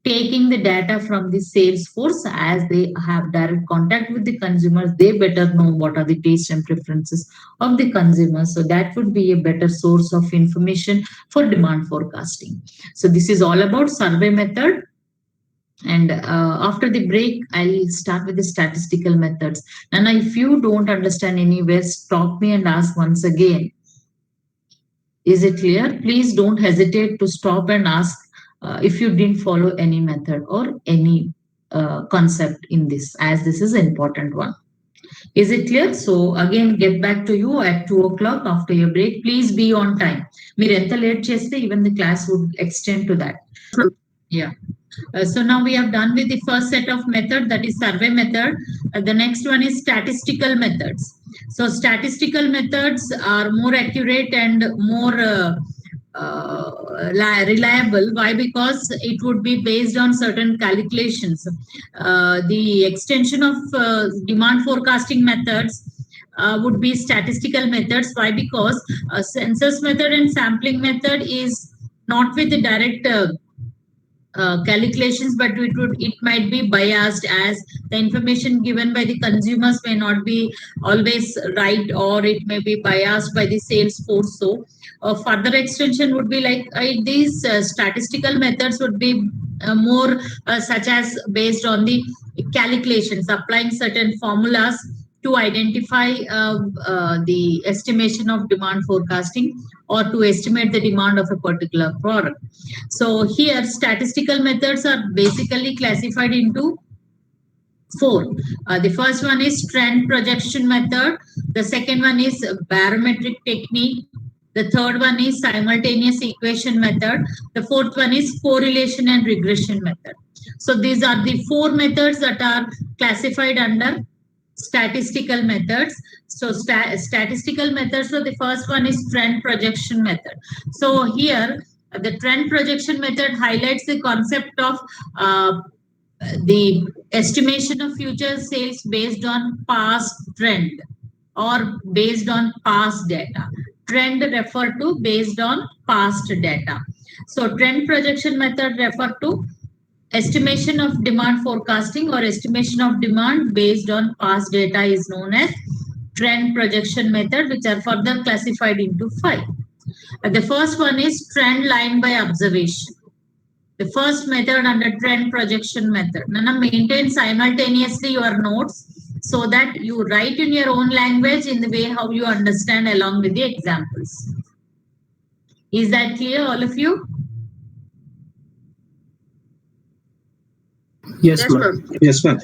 taking the data from the sales force as they have direct contact with the consumers. They better know what are the tastes and preferences of the consumers. So that would be a better source of information for demand forecasting. So this is all about survey method. And after the break, I'll start with the statistical methods. And if you don't understand anywhere, stop me and ask once again. Is it clear? Please don't hesitate to stop and ask if you didn't follow any method or any concept in this, as this is an important one. Is it clear? So again, get back to you at 2 o'clock after your break. Please be on time. Meer enta late cheste, even the class would extend to that. Yeah. So now we have done with the first set of method, that is survey method. The next one is statistical methods. So statistical methods are more accurate and more reliable. Why? Because it would be based on certain calculations. The extension of demand forecasting methods would be statistical methods. Why? Because census method and sampling method is not with the direct calculations, but it might be biased, as the information given by the consumers may not be always right, or it may be biased by the sales force. So further extension would be like these statistical methods would be more such as based on the calculations, applying certain formulas to identify the estimation of demand forecasting or to estimate the demand of a particular product. So here statistical methods are basically classified into 4. The first one is trend projection method. The second one is barometric technique. The third one is simultaneous equation method. The fourth one is correlation and regression method. So these are the 4 methods that are classified under statistical methods. So statistical methods, so the first one is trend projection method. So here the trend projection method highlights the concept of the estimation of future sales based on past trend or based on past data. Trend refer to based on past data. So trend projection method refer to estimation of demand forecasting or estimation of demand based on past data is known as trend projection method, which are further classified into 5. The first one is trend line by observation. The first method under trend projection method. Nana, maintain simultaneously your notes so that you write in your own language in the way how you understand along with the examples. Is that clear, all of you? Yes, ma'am. Yes, ma'am.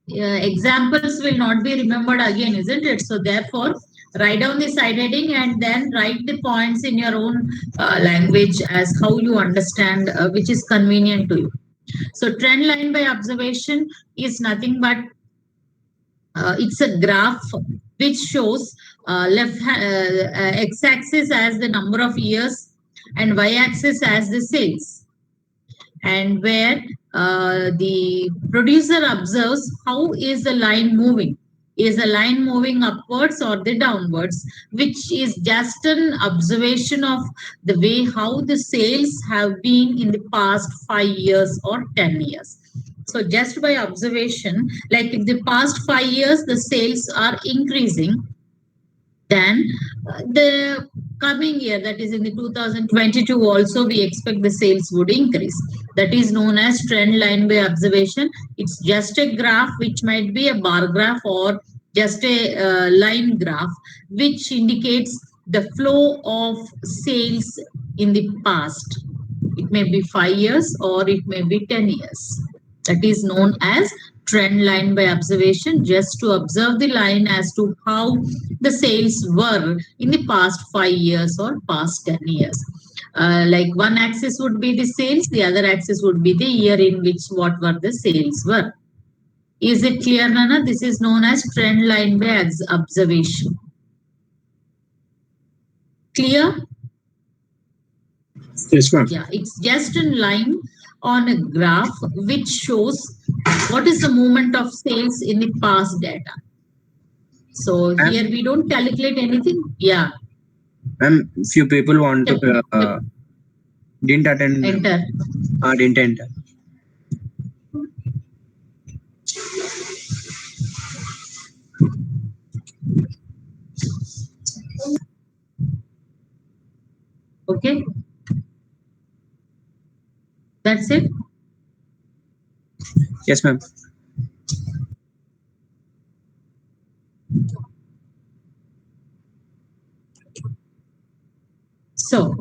Examples will not be remembered again, isn't it? So therefore, write down the side heading and then write the points in your own language as how you understand, which is convenient to you. So trend line by observation is nothing but it's a graph which shows x-axis as the number of years and y-axis as the sales, and where the producer observes how is the line moving. Is the line moving upwards or the downwards, which is just an observation of the way how the sales have been in the past 5 years or 10 years. So just by observation, like if the past 5 years the sales are increasing, then the coming year, that is in the 2022 also, we expect the sales would increase. That is known as trend line by observation. It's just a graph which might be a bar graph or just a line graph which indicates the flow of sales in the past. It may be 5 years or it may be 10 years. That is known as trend line by observation, just to observe the line as to how the sales were in the past 5 years or past 10 years. Like one axis would be the sales, the other axis would be the year in which what were the sales were. Is it clear, Nana? This is known as trend line by observation. Clear? Yes, ma'am. Yeah, it's just a line on a graph which shows what is the movement of sales in the past data. So here we don't calculate anything. Yeah. Ma'am, few people want to didn't attend. Enter. Didn't enter. Okay. That's it. Yes, ma'am. So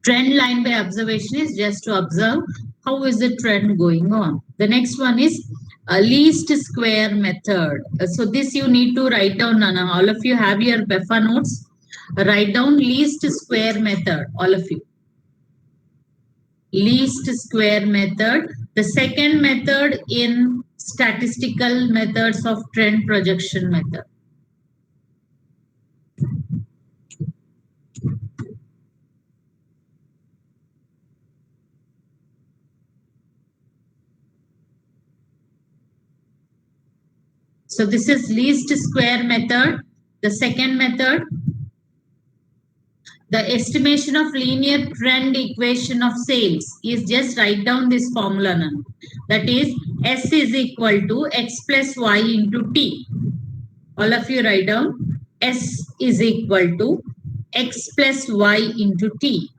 trend line by observation is just to observe how is the trend going on. The next one is a least square method. So this you need to write down, Nana. All of you have your BEFA notes. Write down least square method, all of you. Least square method. The second method in statistical methods of trend projection method. So this is least square method. The second method, the estimation of linear trend equation of sales is just write down this formula now. That is S is equal to X plus Y into T. All of you write down S is equal to X plus Y into T.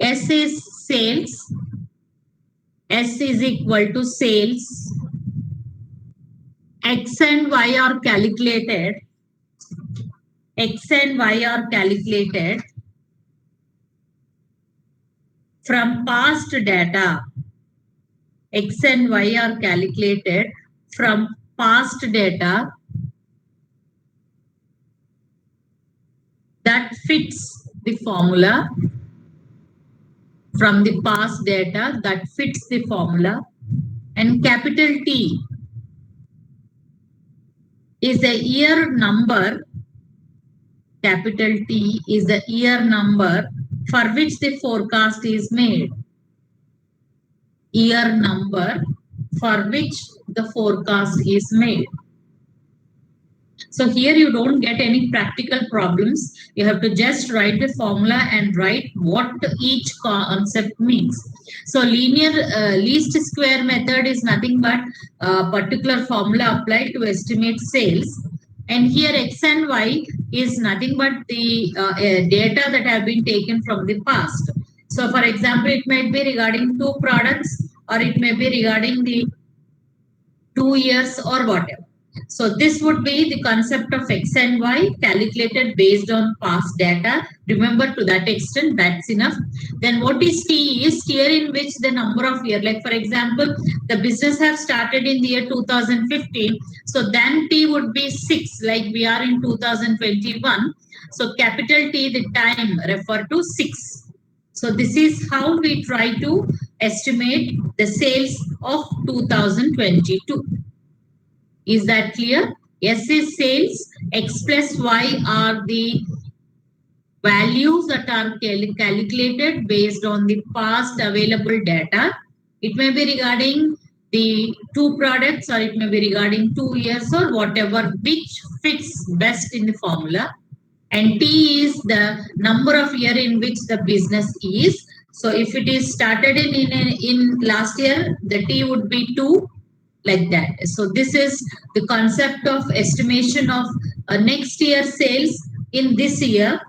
S is sales. S is equal to sales. X and Y are calculated. X and Y are calculated from past data. X and Y are calculated from past data that fits the formula. From the past data that fits the formula, and capital T is the year number. Capital T is the year number for which the forecast is made. Year number for which the forecast is made. So here you don't get any practical problems. You have to just write the formula and write what each concept means. So linear least square method is nothing but a particular formula applied to estimate sales. And here X and Y is nothing but the data that have been taken from the past. So for example, it might be regarding 2 products, or it may be regarding the 2 years or whatever. So this would be the concept of X and Y calculated based on past data. Remember, to that extent, that's enough. Then what is T is year in which the number of year, like for example, the business have started in the year 2015. So then T would be 6, like we are in 2021. So capital T, the time refer to 6. So this is how we try to estimate the sales of 2022. Is that clear? S is sales, X plus Y are the values that are calculated based on the past available data. It may be regarding the 2 products, or it may be regarding 2 years, or whatever, which fits best in the formula. And T is the number of year in which the business is. So if it is started in last year, the T would be 2, like that. So this is the concept of estimation of next year sales in this year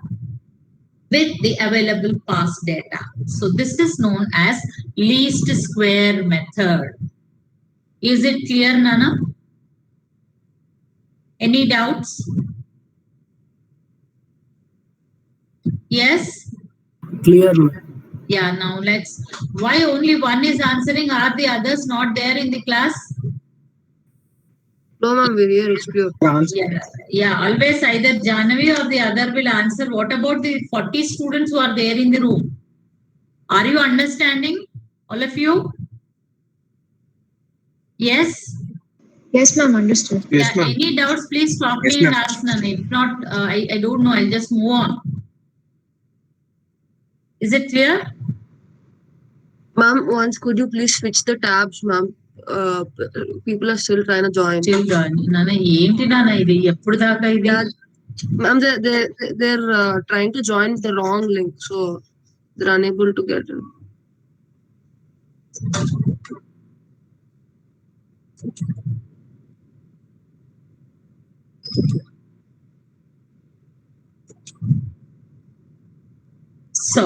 with the available past data. So this is known as least square method. Is it clear, Nana? Any doubts? Yes? Clear, ma'am. Yeah, now let's, why only one is answering? Are the others not there in the class? No, ma'am, we're here. It's clear. Yeah, always either Jahnavi or the other will answer. What about the 40 students who are there in the room? Are you understanding, all of you? Yes? Yes, ma'am, understood. Yes, ma'am. Any doubts, please stop Yes, me and ma'am. ask Nana. If not, I don't know. I'll just move on. Is it clear? Ma'am, once could you please switch the tabs, ma'am? People are still trying to join. Children, Nana, ఏంటి నాన్న ఇది ఎప్పుడు దాకా ఇది? Yeah, ma'am, they're trying to join the wrong link, so they're unable to get in. So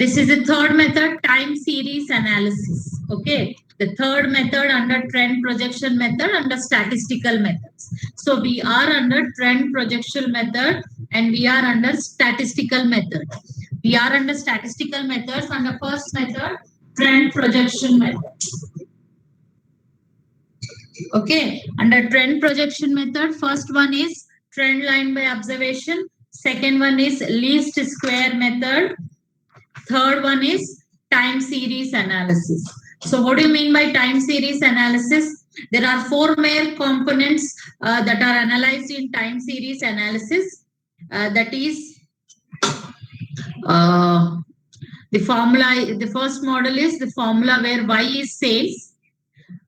this is the third method, time series analysis. Okay, the third method under trend projection method under statistical methods. So we are under trend projection method and we are under statistical method. We are under statistical methods under first method, trend projection method. Okay, under trend projection method, first one is trend line by observation. Second one is least square method. Third one is time series analysis. So what do you mean by time series analysis? There are 4 main components that are analyzed in time series analysis. That is the formula. The first model is the formula where Y is sales.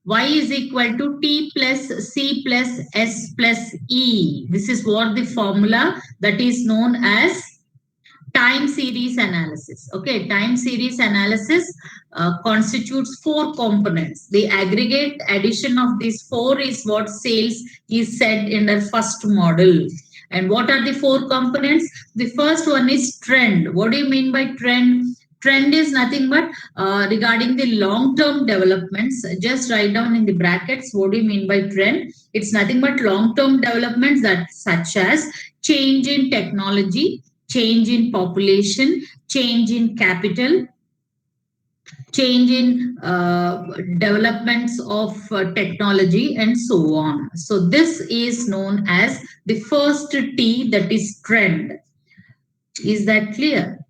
Y is equal to T plus C plus S plus E. This is what the formula that is known as time series analysis. Okay, time series analysis constitutes 4 components. The aggregate addition of these 4 is what sales is said in the first model. And what are the 4 components? The first one is trend. What do you mean by trend? Trend is nothing but regarding the long-term developments. Just write down in the brackets what do you mean by trend. It's nothing but long-term developments that such as change in technology, change in population, change in capital, change in developments of technology and so on. So this is known as the first T, that is trend. Is that clear?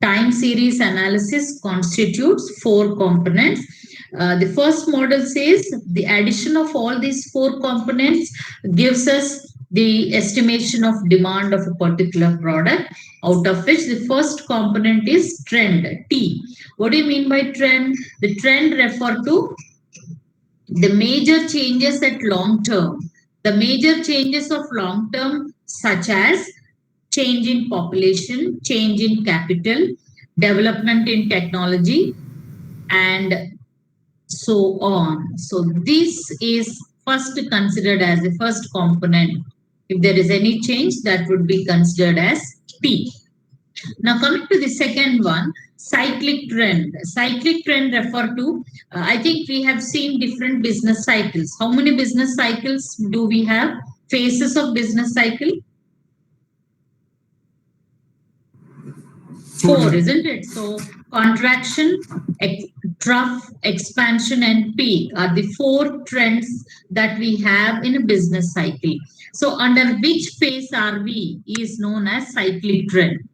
Time series analysis constitutes 4 components. The first model says the addition of all these 4 components gives us the estimation of demand of a particular product, out of which the first component is trend, T. What do you mean by trend? The trend refer to the major changes at long term. The major changes of long term such as change in population, change in capital, development in technology, and so on. So this is first considered as the first component. If there is any change, that would be considered as P. Now coming to the second one, cyclic trend. Cyclic trend refer to, I think we have seen different business cycles. How many business cycles do we have? Phases of business cycle? 4, isn't it? So contraction, trough, expansion, and peak are the 4 trends that we have in a business cycle. So under which phase are we is known as cyclic trend.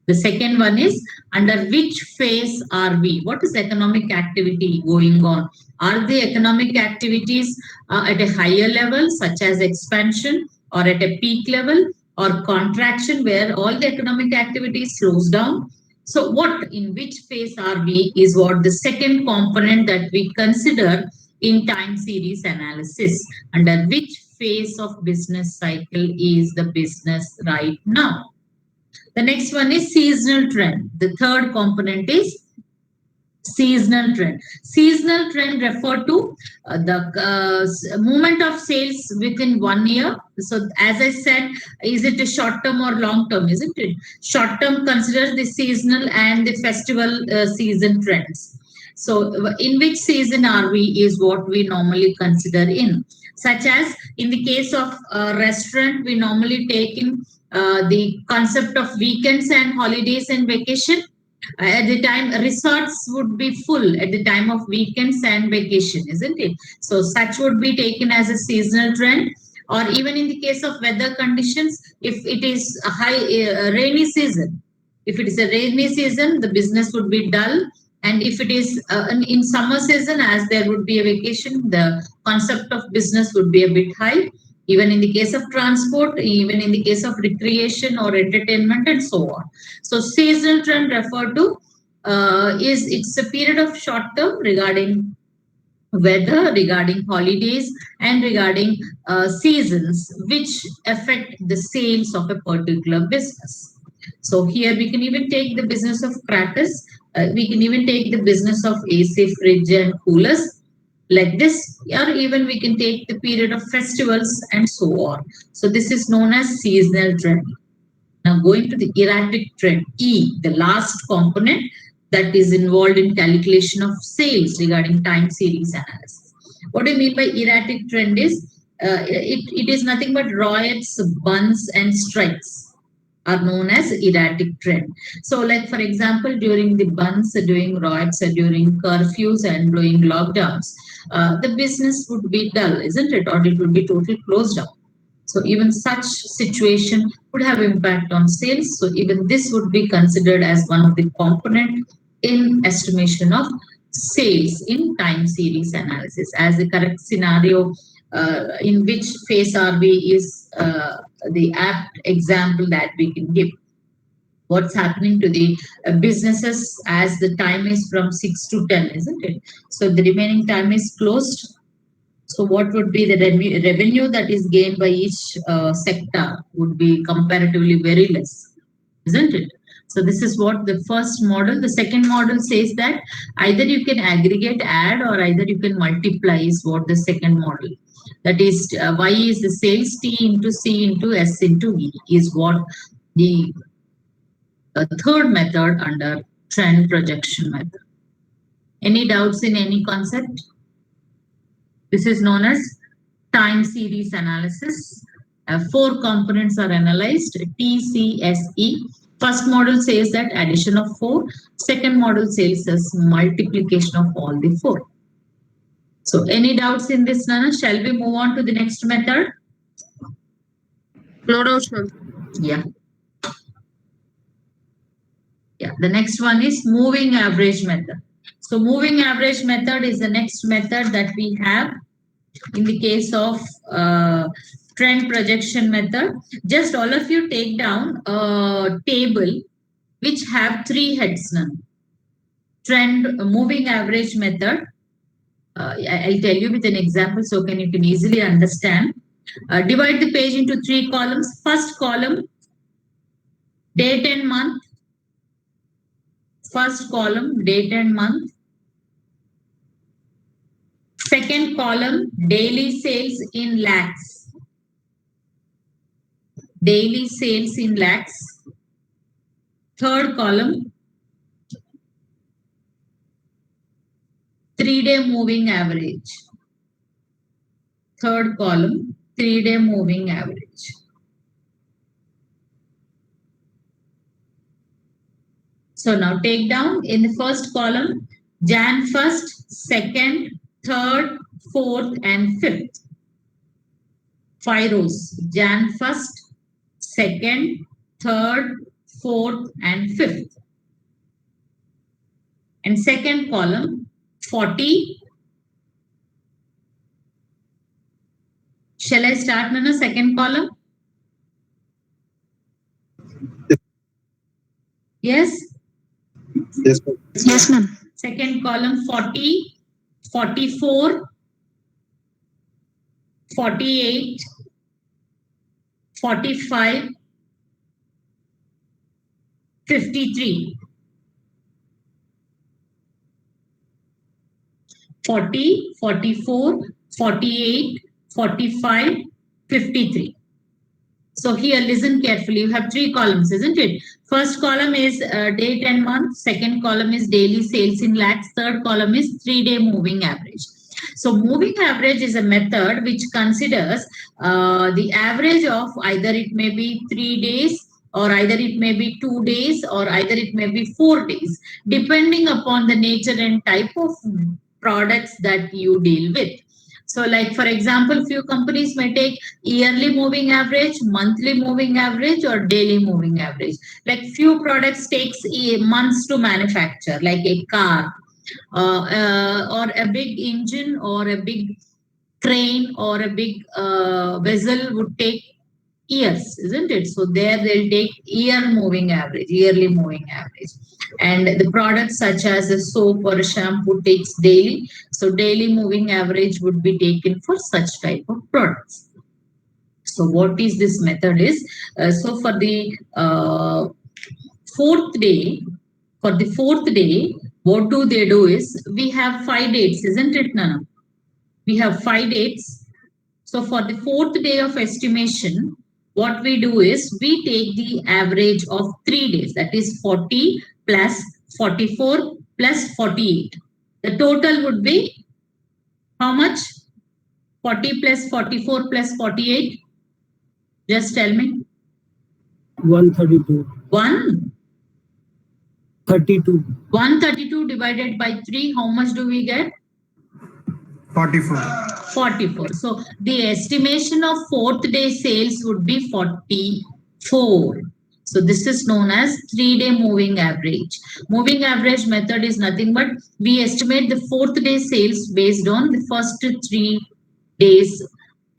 The second one is under which phase are we? What is economic activity going on? Are the economic activities at a higher level, such as expansion, or at a peak level, or contraction where all the economic activity slows down? So in which phase are we is what the second component that we consider in time series analysis. Under which phase of business cycle is the business right now? The next one is seasonal trend. The third component is seasonal trend. Seasonal trend refer to the movement of sales within 1 year. So as I said, is it a short term or long term, isn't it? Short term considers the seasonal and the festival season trends. So in which season are we is what we normally consider in. Such as in the case of a restaurant, we normally take in the concept of weekends and holidays and vacation. At the time, resorts would be full at the time of weekends and vacation, isn't it? So such would be taken as a seasonal trend. Or even in the case of weather conditions, if it is a rainy season, if it is a rainy season, the business would be dull. And if it is in summer season, as there would be a vacation, the concept of business would be a bit high. Even in the case of transport, even in the case of recreation or entertainment and so on. So seasonal trend refer to it's a period of short term regarding weather, regarding holidays, and regarding seasons which affect the sales of a particular business. So here we can even take the business of crackers. We can even take the business of AC, fridge, and coolers. Like this, or even we can take the period of festivals and so on. So this is known as seasonal trend. Now going to the erratic trend, E, the last component that is involved in calculation of sales regarding time series analysis. What do you mean by erratic trend is, it is nothing but riots, buns, and strikes are known as erratic trend. So like for example, during the buns, during riots, during curfews and during lockdowns, the business would be dull, isn't it? Or it would be totally closed down. So even such situation would have impact on sales. So even this would be considered as one of the component in estimation of sales in time series analysis. As the correct scenario in which phase are we is the apt example that we can give. What's happening to the businesses as the time is from 6 to 10, isn't it? So the remaining time is closed. So what would be the revenue that is gained by each sector would be comparatively very less, isn't it? So this is what the first model. The second model says that either you can aggregate, add, or either you can multiply is what the second model. That is Y is the sales, T into C into S into E is what the third method under trend projection method. Any doubts in any concept? This is known as time series analysis. 4 components are analyzed, T, C, S, E. First model says that addition of 4. Second model says as multiplication of all the 4. So any doubts in this, Nana? Shall we move on to the next method? No doubts, ma'am. Yeah. Yeah, the next one is moving average method. So moving average method is the next method that we have in the case of trend projection method. Just all of you take down a table which have 3 heads now. Trend moving average method. I'll tell you with an example so you can easily understand. Divide the page into 3 columns. First column, date and month. First column, date and month. Second Second column, daily sales in lakhs. Daily sales in lakhs. Third column, 3-day moving average. Third column, 3-day moving average. So now take down in the first column, Jan 1st, 2nd, 3rd, 4th, and 5th. 5 rows. Jan 1st, 2nd, 3rd, 4th, and 5th. And second column, 40. Shall I start, Nana? Second column? Yes? Yes, ma'am. Yes, ma'am. Second column, 40, 44, 48, 45, 53. 40, 44, 48, 45, 53. So here, listen carefully. You have 3 columns, isn't it? First column is date and month. Second column is daily sales in lakhs. Third column is 3-day moving average. So moving average is a method which considers the average of either it may be 3 days, or either it may be 2 days, or either it may be 4 days, depending upon the nature and type of products that you deal with. So like, for example, few companies may take yearly moving average, monthly moving average, or daily moving average. Like few products takes months to manufacture, like a car, or a big engine, or a big crane, or a big vessel would take years, isn't it? So there they'll take yearly moving average. And the products such as a soap or a shampoo takes daily. So daily moving average would be taken for such type of products. So what is this method is, so for the fourth day, what do they do is, we have 5 dates, isn't it, Nana? We have 5 dates. So for the 4th day of estimation, what we do is we take the average of 3 days, that is 40 plus 44 plus 48. The total would be how much? 40 plus 44 plus 48. Just tell me. 132. 132 32. divided by 3, how much do we get? 44. 44. So the estimation of 4th day sales would be 44. So this is known as 3-day moving average. Moving average method is nothing but we estimate the 4th day sales based on the first 3 days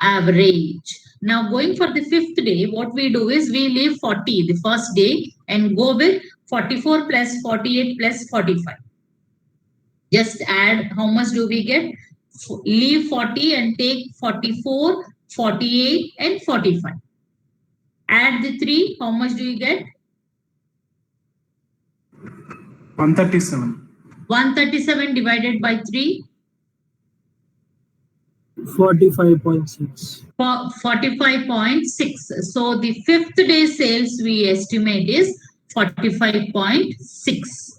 average. Now going for the 5th day, what we do is we leave 40 the first day and go with 44 plus 48 plus 45. Just add, how much do we get? Leave 40 and take 44, 48 and 45. Add the 3, how much do you get? 137. 137 divided by 3. 45.6. 45.6. So the 5th day sales we estimate is 45.6.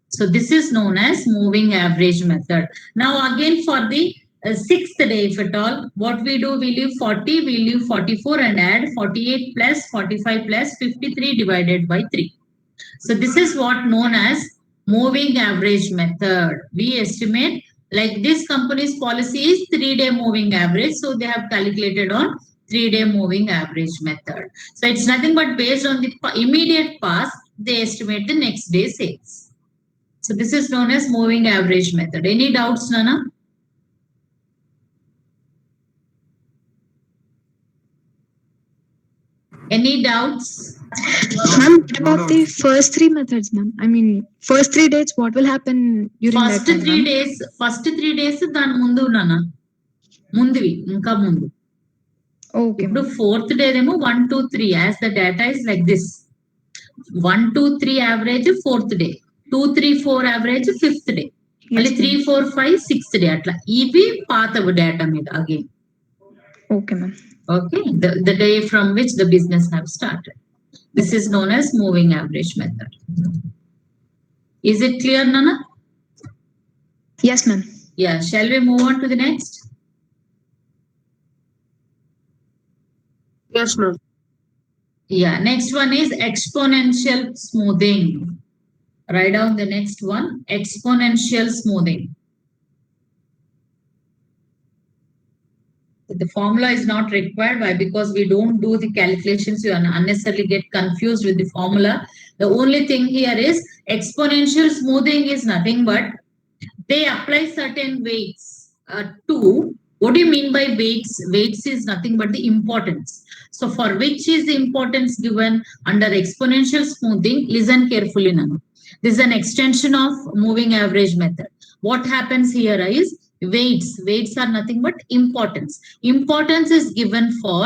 So this is known as moving average method. Now again for the 6th day, if at all, what we do, we leave 40, we leave 44 and add 48 plus 45 plus 53 divided by 3. So this is what known as moving average method. We estimate, like this company's policy is 3-day moving average. So they have calculated on 3-day moving average method. So it's nothing but based on the immediate past, they estimate the next day sales. So this is known as moving average method. Any doubts, Nana? Any doubts? Ma'am, what about the first 3 methods, ma'am? I mean, first 3 dates, what will happen during First that time, 3 ma'am? days, దాని ముందు నాన్న ముందువి ఇంకా ముందు. Okay, ఇప్పుడు ma'am. 4th day ఏమో 1, 2, 3 as the data is like this. 1, 2, 3 average 4th day. 2, 3, 4 average 5th day. మళ్ళీ Yes, 3, 4, 5, 6th day అట్లా ఇవి పాత డేటా మీద again okay, ma'am. okay the day from which the business have started. This is known as moving average method. Is it clear, Nana? Yes, ma'am. Yeah, shall we move on to the next? Yes, ma'am. Yeah, next one is exponential smoothing. Write down the next one, exponential smoothing. The formula is not required. Why? Because we don't do the calculations. You unnecessarily get confused with the formula. The only thing here is exponential smoothing is nothing but they apply certain weights to. What do you mean by weights? Weights is nothing but the importance. So for which is the importance given under exponential smoothing? Listen carefully now. This is an extension of moving average method. What happens here is weights. Weights are nothing but importance. Importance is given for,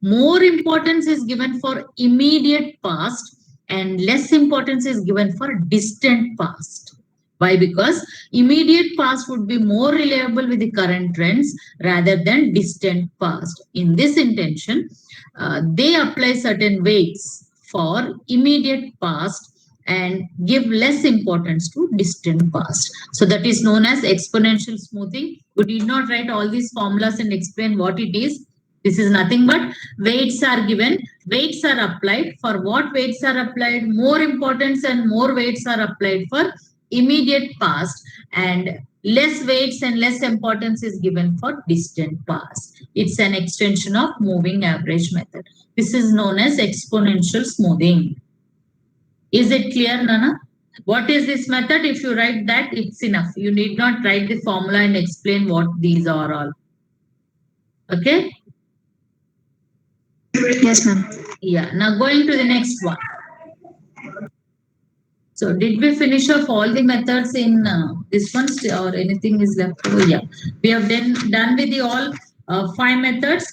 more importance is given for immediate past and less importance is given for distant past. Why? Because immediate past would be more reliable with the current trends rather than distant past. In this intention, they apply certain weights for immediate past and give less importance to distant past. So that is known as exponential smoothing. We did not write all these formulas and explain what it is. This is nothing but weights are given, weights are applied. For what weights are applied? More importance and more weights are applied for immediate past and less weights and less importance is given for distant past. It's an extension of moving average method. This is known as exponential smoothing. Is it clear, Nana? What is this method? If you write that, it's enough. You need not write the formula and explain what these are all. Okay? Yes, ma'am. Yeah. Now going to the next one. So did we finish off all the methods in this one or anything is left? Oh, yeah. We have done with the all 5 methods.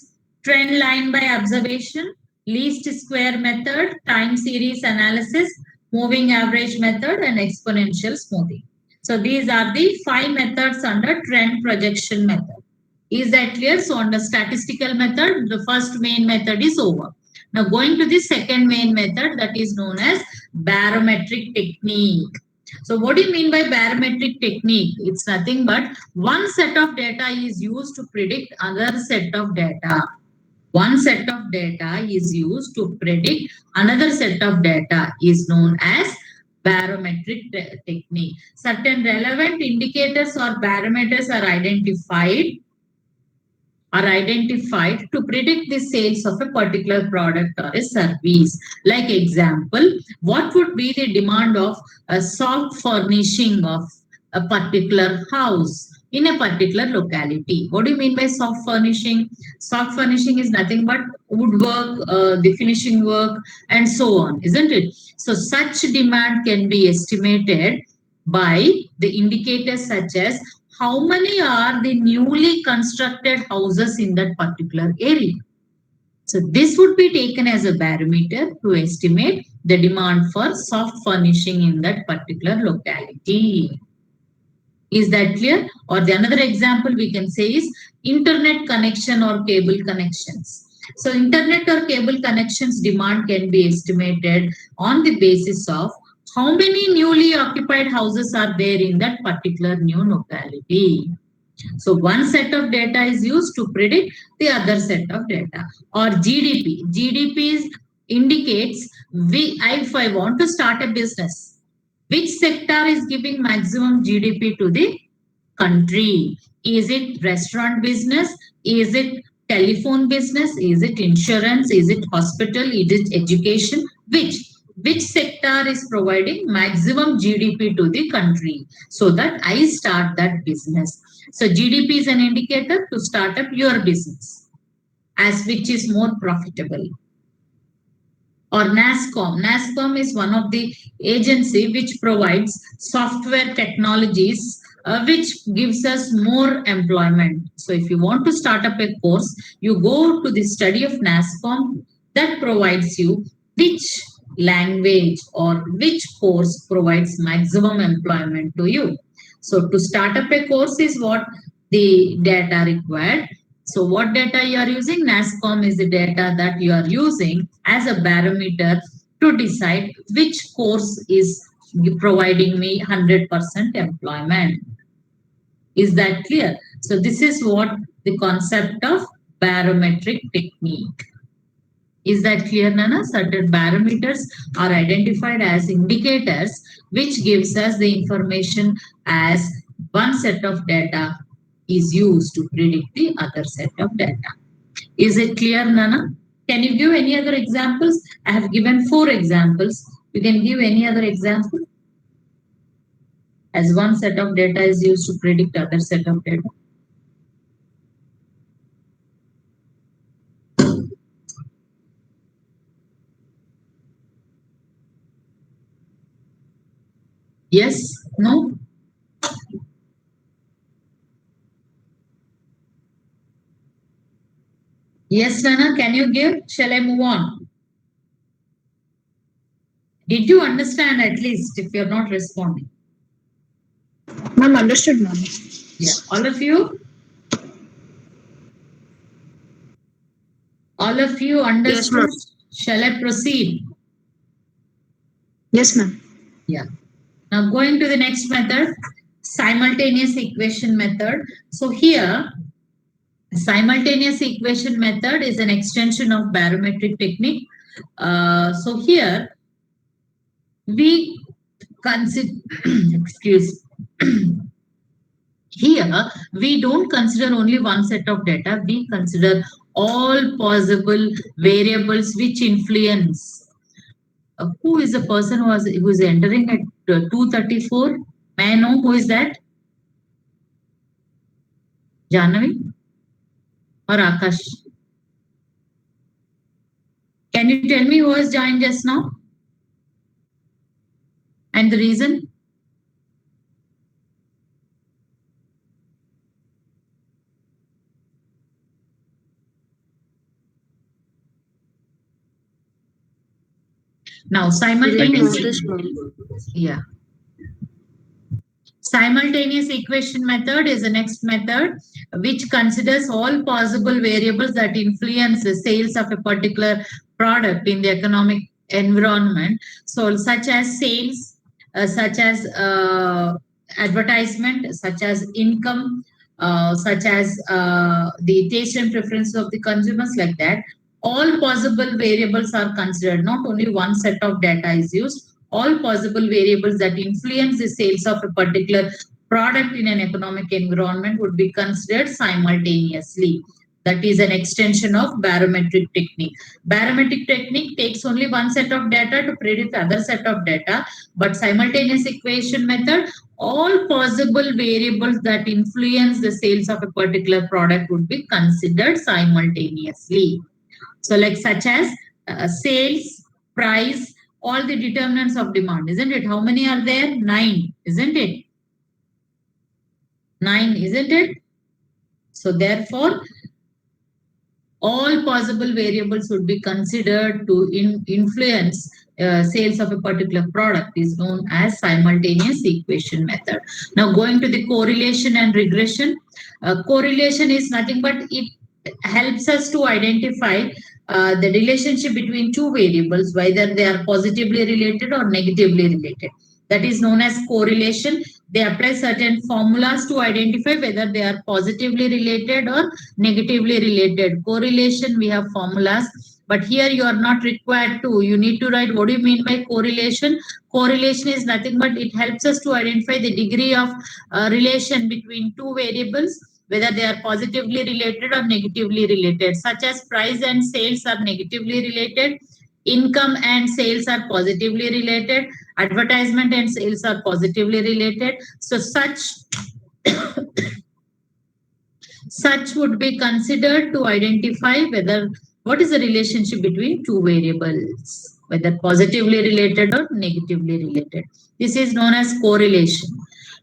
Trend line by observation, least square method, time series analysis, moving average method and exponential smoothing. So these are the 5 methods under trend projection method. Is that clear? So under statistical method, the first main method is over. Now going to the second main method, that is known as barometric technique. So what do you mean by barometric technique? It's nothing but one set of data is used to predict another set of data. One set of data is used to predict another set of data is known as barometric technique. Certain relevant indicators or barometers are identified to predict the sales of a particular product or a service. Like example, what would be the demand of a soft furnishing of a particular house in a particular locality? What do you mean by soft furnishing? Soft furnishing is nothing but woodwork, the finishing work and so on, isn't it? So such demand can be estimated by the indicators such as how many are the newly constructed houses in that particular area. So this would be taken as a barometer to estimate the demand for soft furnishing in that particular locality. Is that clear? Or the another example we can say is internet connection or cable connections. So internet or cable connections demand can be estimated on the basis of how many newly occupied houses are there in that particular new locality. So one set of data is used to predict the other set of data. Or GDP. GDP indicates if I want to start a business, which sector is giving maximum GDP to the country? Is it restaurant business? Is it telephone business? Is it insurance? Is it hospital? Is it education? Which sector is providing maximum GDP to the country so that I start that business? So GDP is an indicator to start up your business as which is more profitable. Or NASSCOM. NASSCOM is one of the agency which provides software technologies which gives us more employment. So if you want to start up a course, you go to the study of NASSCOM that provides you which language or which course provides maximum employment to you. So to start up a course is what the data required. So what data you are using? NASSCOM is the data that you are using as a barometer to decide which course is providing me 100% employment. Is that clear? So this is what the concept of barometric technique. Is that clear, Nana? Certain barometers are identified as indicators which gives us the information as one set of data is used to predict the other set of data. Is it clear, Nana? Can you give any other examples? I have given 4 examples. You can give any other example? As one set of data is used to predict other set of data. Yes? No? Yes, Nana, can you give? Shall I move on? Did you understand at least if you're not responding? Ma'am, understood, ma'am. Yeah. All of you? All of you understood? ma'am. Shall I proceed? Yes, ma'am. Yeah. Now going to the next method, simultaneous equation method. So here, simultaneous equation method is an extension of barometric technique. So here, we consider, excuse here, we don't consider only one set of data, we consider all possible variables which influence. Who is the person who is entering at 2:34? May I know who is that? Jahnavi or Akash? Can you tell me who has joined just now? And the reason? Now, simultaneous. Yeah. Simultaneous equation method is the next method which considers all possible variables that influence the sales of a particular product in the economic environment. So, such as sales, such as advertisement, such as income, such as the taste and preference of the consumers, like that. All possible variables are considered. Not only one set of data is used. All possible variables that influence the sales of a particular product in an economic environment would be considered simultaneously. That is an extension of barometric technique. Barometric technique takes only one set of data to predict other set of data, but simultaneous equation method, all possible variables that influence the sales of a particular product would be considered simultaneously. So like such as sales, price, all the determinants of demand, isn't it? How many are there? 9, isn't it? 9, isn't it? So therefore, all possible variables would be considered to influence sales of a particular product is known as simultaneous equation method. Now going to the correlation and regression. Correlation is nothing but it helps us to identify the relationship between two variables, whether they are positively related or negatively related. That is known as correlation. They apply certain formulas to identify whether they are positively related or negatively related. Correlation, we have formulas, but here you are not required to. You need to write what do you mean by correlation. Correlation is nothing but it helps us to identify the degree of relation between two variables, whether they are positively related or negatively related, such as price and sales are negatively related, income and sales are positively related, advertisement and sales are positively related. So such would be considered to identify whether what is the relationship between two variables, whether positively related or negatively related. This is known as correlation.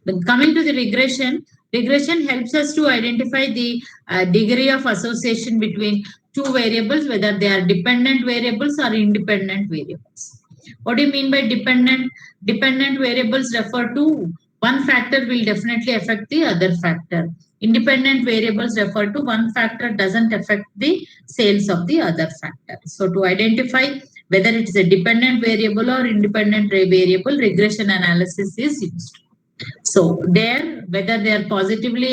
Then coming to the regression, regression helps us to identify the degree of association between two variables, whether they are dependent variables or independent variables. What do you mean by dependent? Dependent variables refer to One factor will definitely affect the other factor. Independent variables refer to one factor doesn't affect the sales of the other factor. So to identify whether it is a dependent variable or independent variable, regression analysis is used. So there, whether they are positively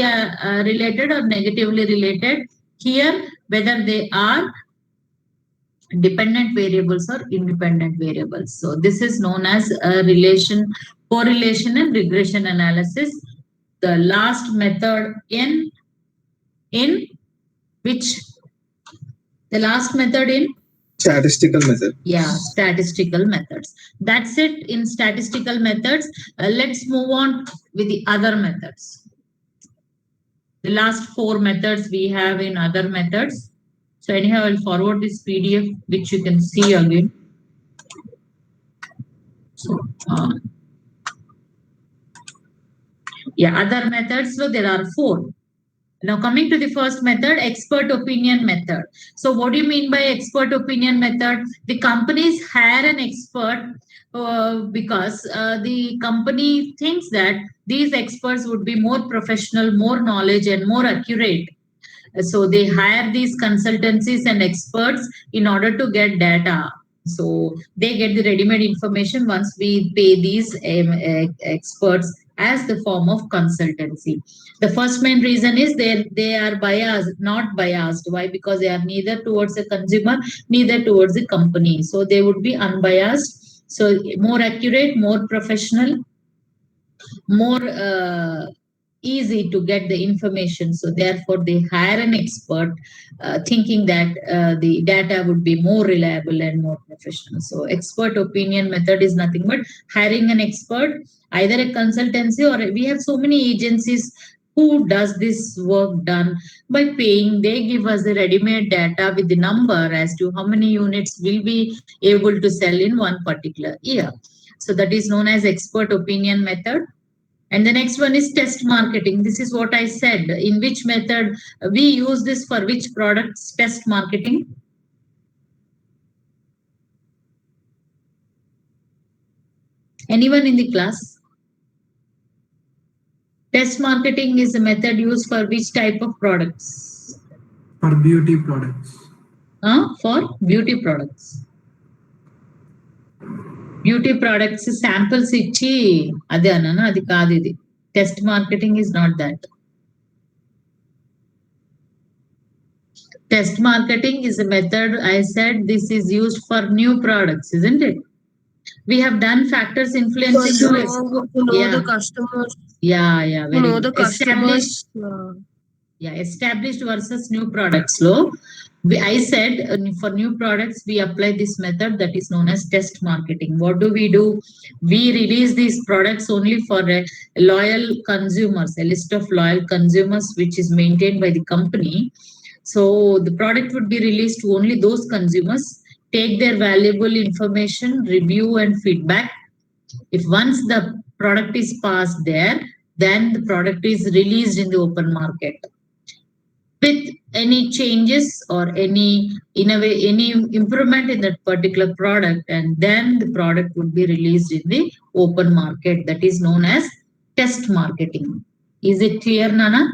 related or negatively related, here whether they are dependent variables or independent variables. So this is known as a correlation and regression analysis. The last method in which the last method in Statistical method. yeah, statistical methods. That's it in statistical methods. Let's move on with the other methods. The last 4 methods we have in other methods. So anyhow, I'll forward this PDF, which you can see again. So, yeah, other methods. So there are 4. Now coming to the first method, expert opinion method. So what do you mean by expert opinion method? The companies hire an expert because the company thinks that these experts would be more professional, more knowledge and more accurate. So they hire these consultancies and experts in order to get data. So they get the ready-made information once we pay these experts as the form of consultancy. The first main reason is they are not biased. Why? Because they are neither towards the consumer, neither towards the company. So they would be unbiased. So more accurate, more professional, more easy to get the information. So therefore they hire an expert thinking that the data would be more reliable and more professional. So expert opinion method is nothing but hiring an expert, either a consultancy or we have so many agencies who does this work done by paying. They give us the ready-made data with the number as to how many units will be able to sell in one particular year. So that is known as expert opinion method. And the next one is test marketing. This is what I said. In which method we use this for which products? Test marketing. Anyone in the class? Test marketing is a method used for which type of products? For beauty products. For beauty products. Beauty products samples ichi adi anana adi kaadu idi. Test marketing is not that. Test marketing is a method. I said this is used for new products, isn't it? We have done factors influencing To know the customers. Yeah, To know the customers. Established versus new products. So I said for new products, we apply this method that is known as test marketing. What do? We release these products only for loyal consumers, a list of loyal consumers, which is maintained by the company. So the product would be released to only those consumers, take their valuable information, review and feedback. If once the product is passed there, then the product is released in the open market. With any changes or any improvement in that particular product, and then the product would be released in the open market. That is known as test marketing. Is it clear, Nana?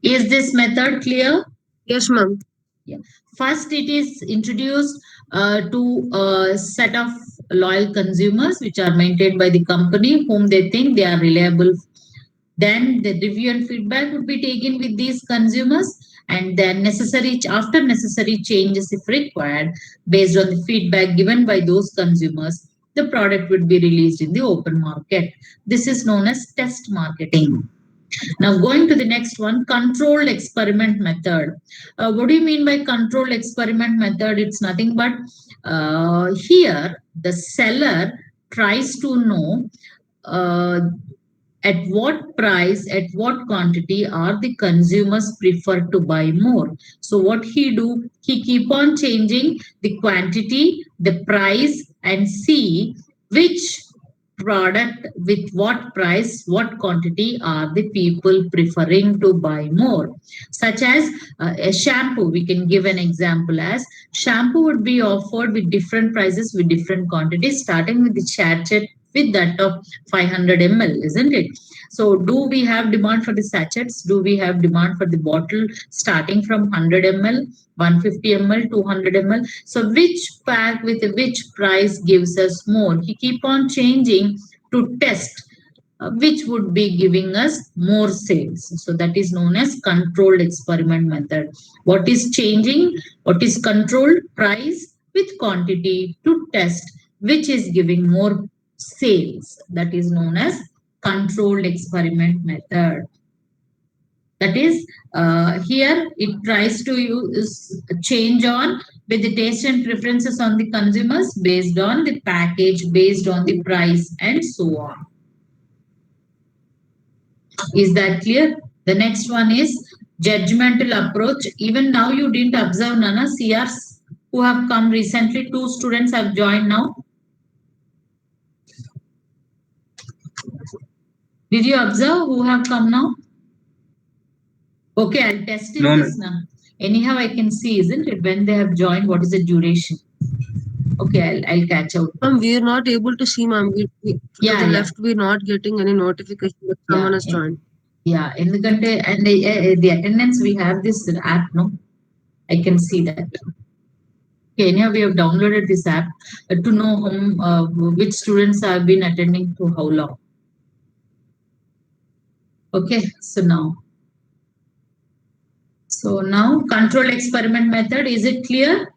Is this method clear? Yes, ma'am. Yeah. First, it is introduced to a set of loyal consumers, which are maintained by the company, whom they think they are reliable. Then the review and feedback would be taken with these consumers, and then after necessary changes, if required, based on the feedback given by those consumers, the product would be released in the open market. This is known as test marketing. Now going to the next one, controlled experiment method. What do you mean by controlled experiment method? It's nothing but here the seller tries to know at what price, at what quantity are the consumers prefer to buy more. So what he do, he keep on changing the quantity, the price, and see which product with what price, what quantity are the people preferring to buy more? Such as a shampoo, we can give an example as shampoo would be offered with different prices with different quantities, starting with the sachet with that of 500 ml, isn't it? So do we have demand for the sachets? Do we have demand for the bottle starting from 100 ml, 150 ml, 200 ml? So which pack with which price gives us more? He keep on changing to test which would be giving us more sales. So that is known as controlled experiment method. What is changing? What is controlled? Price with quantity to test which is giving more sales. That is known as controlled experiment method. That is, here it tries to use change on with the taste and preferences on the consumers based on the package, based on the price, and so on. Is that clear? The next one is judgmental approach. Even now you didn't observe, Nana, CRs who have come recently. 2 students have joined now. Did you observe who have come now? Okay, I'll test in No, this now. Anyhow, I can see, isn't it? When they have joined, what is the duration? Okay, I'll catch out. Ma'am, we are not able to see, ma'am. To Yeah, the left, we're not getting any notification that someone has joined. Yeah, in the country and the attendance, we have this app, no? I can see that. Okay, anyhow, we have downloaded this app to know which students have been attending to how long. Okay, so now control experiment method, is it clear?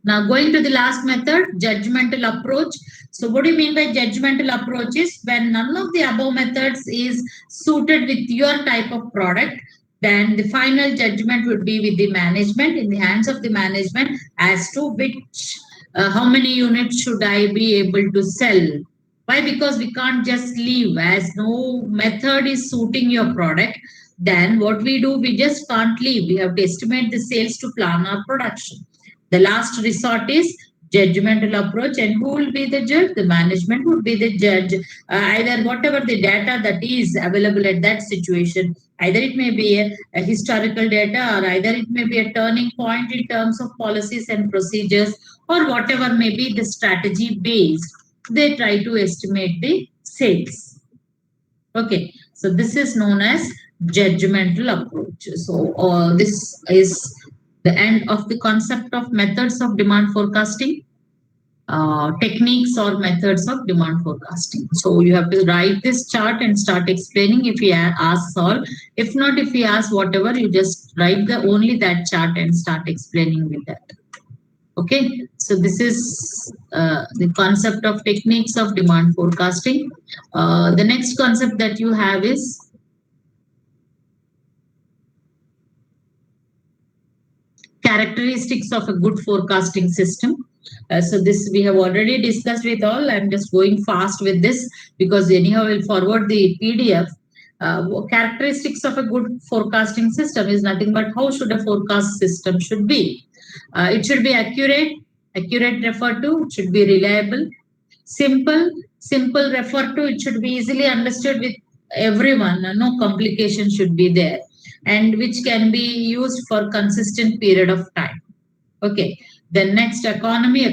Now going to the last method, judgmental approach. So what do you mean by judgmental approach is when none of the above methods is suited with your type of product, then the final judgment would be with the management, in the hands of the management, as to which, how many units should I be able to sell. Why? Because we can't just leave as no method is suiting your product. Then what we do, we just can't leave. We have to estimate the sales to plan our production. The last resort is judgmental approach, and who will be the judge? The management would be the judge. Either whatever the data that is available at that situation, either it may be a historical data, or either it may be a turning point in terms of policies and procedures, or whatever may be the strategy based. They try to estimate the sales. Okay, so this is known as judgmental approach. So this is the end of the concept of methods of demand forecasting, techniques or methods of demand forecasting. So you have to write this chart and start explaining if he asks all. If not, if he asks whatever, you just write only that chart and start explaining with that. Okay, so this is the concept of techniques of demand forecasting. The next concept that you have is characteristics of a good forecasting system. So this we have already discussed with all. I'm just going fast with this because anyhow we'll forward the PDF. Characteristics of a good forecasting system is nothing but how should a forecast system should be. It should be accurate refer to, it should be reliable, simple refer to, it should be easily understood with everyone, no complication should be there, and which can be used for consistent period of time. Okay, then next economy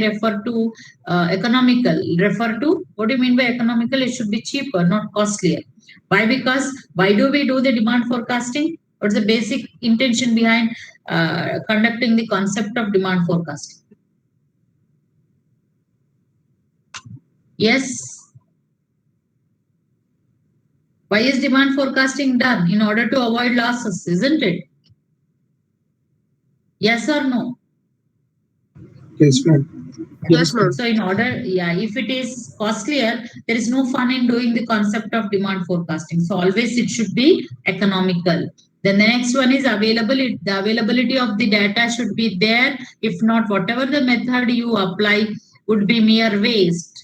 refer to, economical refer to, what do you mean by economical? It should be cheaper, not costlier. Why? Because why do we do the demand forecasting? What's the basic intention behind conducting the concept of demand forecasting? Yes. Why is demand forecasting done? In order to avoid losses, isn't it? Yes or no? Yes, ma'am. Yes, ma'am. So in order, if it is costlier, there is no fun in doing the concept of demand forecasting. So always it should be economical. Then the next one is availability. The availability of the data should be there. If not, whatever the method you apply would be mere waste.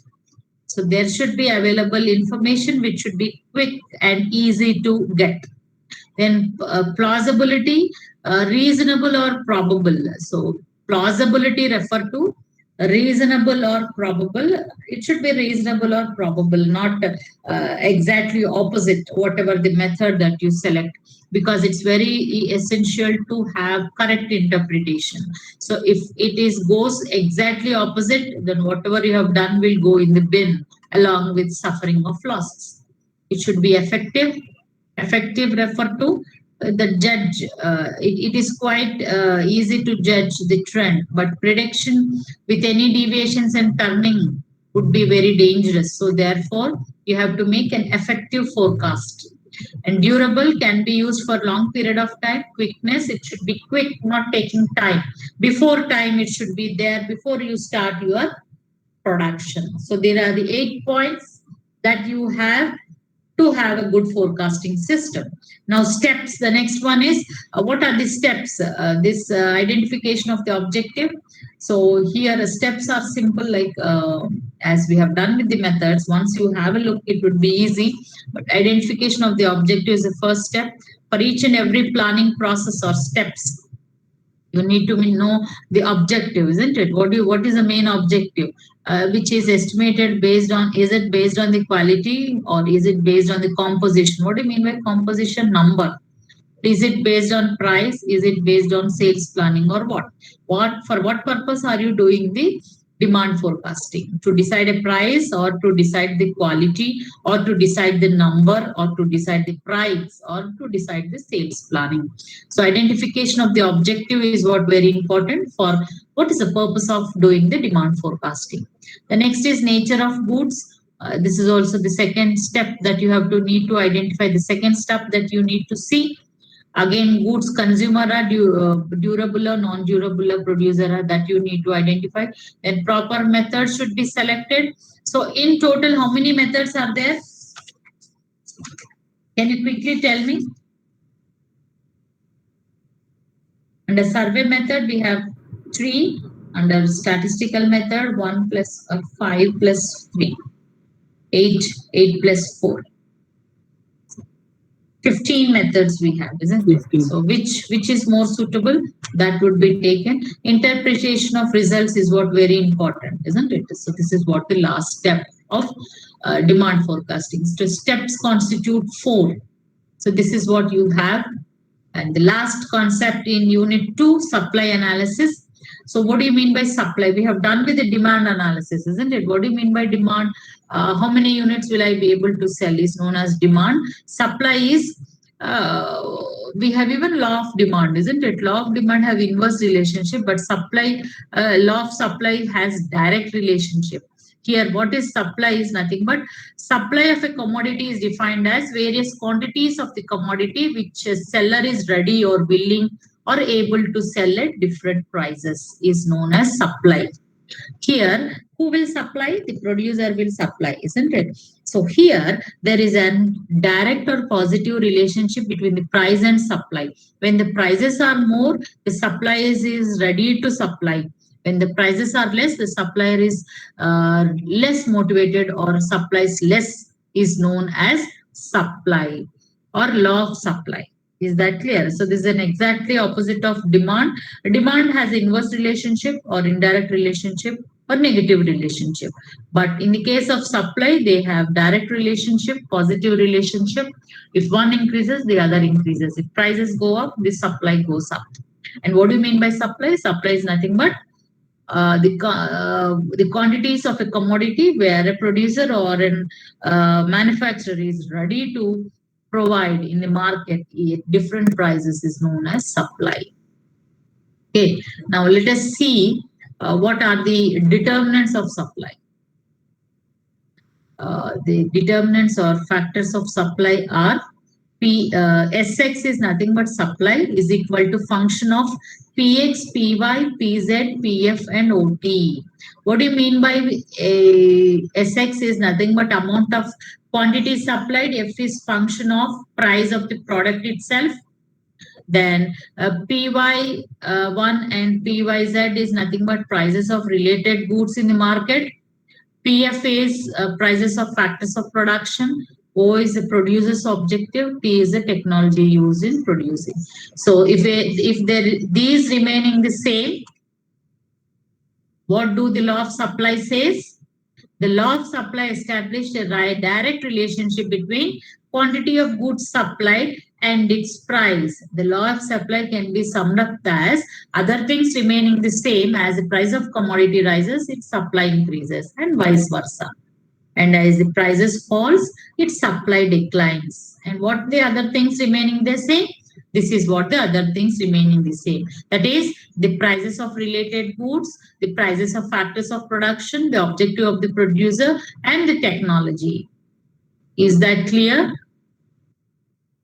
So there should be available information which should be quick and easy to get. Then plausibility, reasonable or probable. So plausibility refer to reasonable or probable. It should be reasonable or probable, not exactly opposite whatever the method that you select, because it's very essential to have correct interpretation. So if it is goes exactly opposite, then whatever you have done will go in the bin along with suffering of losses. It should be effective. Effective refer to the judge. It is quite easy to judge the trend, but prediction with any deviations and turning would be very dangerous. So therefore, you have to make an effective forecast. And durable can be used for long period of time. Quickness, it should be quick, not taking time. Before time, it should be there before you start your production. So there are the 8 points that you have to have a good forecasting system. Now steps, the next one is what are the steps? This identification of the objective. So here the steps are simple, like as we have done with the methods. Once you have a look, it would be easy. But identification of the objective is the first step. For each and every planning process or steps, you need to know the objective, isn't it? What is the main objective? Which is estimated based on, is it based on the quality or is it based on the composition? What do you mean by composition? Number. Is it based on price? Is it based on sales planning or what? For what purpose are you doing the demand forecasting? To decide a price, or to decide the quality, or to decide the number, or to decide the price, or to decide the sales planning. So identification of the objective is what very important for what is the purpose of doing the demand forecasting. The next is nature of goods. This is also the second step that you have to need to identify. The second step that you need to see. Again, goods consumer are durable or non-durable or producer are, that you need to identify. Then proper methods should be selected. So in total, how many methods are there? Can you quickly tell me? Under survey method, we have 3. Under statistical method, 1 plus 5 plus 3. 8 plus 4. 15 methods we have, isn't it? 15. So which is more suitable, that would be taken. Interpretation of results is what very important, isn't it? So this is what the last step of demand forecasting. So steps constitute 4. So this is what you have. And the last concept in unit 2, supply analysis. So what do you mean by supply? We have done with the demand analysis, isn't it? What do you mean by demand? How many units will I be able to sell is known as demand. Supply is, we have even law of demand, isn't it? Law of demand have inverse relationship, but supply, law of supply has direct relationship. Here, what is supply is nothing but supply of a commodity is defined as various quantities of the commodity which a seller is ready or willing or able to sell at different prices is known as supply. Here, who will supply? The producer will supply, isn't it? So here, there is a direct or positive relationship between the price and supply. When the prices are more, the supplier is ready to supply. When the prices are less, the supplier is less motivated or supplies less is known as supply or law of supply. Is that clear? So this is an exactly opposite of demand. Demand has inverse relationship or indirect relationship or negative relationship. But in the case of supply, they have direct relationship, positive relationship. If one increases, the other increases. If prices go up, the supply goes up. And what do you mean by supply? Supply is nothing but the quantities of a commodity where a producer or a manufacturer is ready to provide in the market at different prices is known as supply. Okay, now let us see what are the determinants of supply. The determinants or factors of supply are Sx is nothing but supply is equal to function of Px, Py, Pz, Pf and Ot. What do you mean by Sx is nothing but amount of quantity supplied. F is function of price of the product itself. Then Py1 and Pyz is nothing but prices of related goods in the market. Pf is prices of factors of production. O is the producer's objective. P is the technology used in producing. So if these remaining the same, What do the law of supply says? The law of supply established a direct relationship between quantity of goods supplied and its price. The law of supply can be summed up as other things remaining the same. As the price of commodity rises, its supply increases, and vice versa. And as the prices falls, its supply declines. And what the other things remaining the same? This is what the other things remaining the same. That is the prices of related goods, the prices of factors of production, the objective of the producer, and the technology. Is that clear?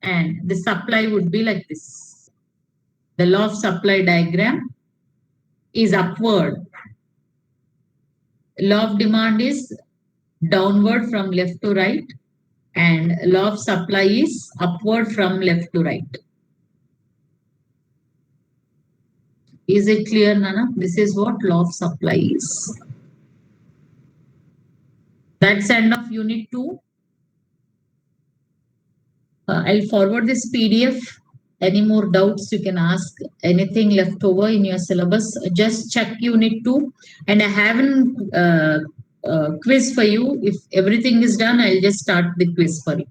And the supply would be like this. The law of supply diagram is upward. Law of demand is downward from left to right, and law of supply is upward from left to right. Is it clear, Nana? This is what law of supply is. That's end of unit 2. I'll forward this PDF. Any more doubts you can ask. Anything left over in your syllabus, just check unit 2. And I haven't quiz for you. If everything is done, I'll just start the quiz for you.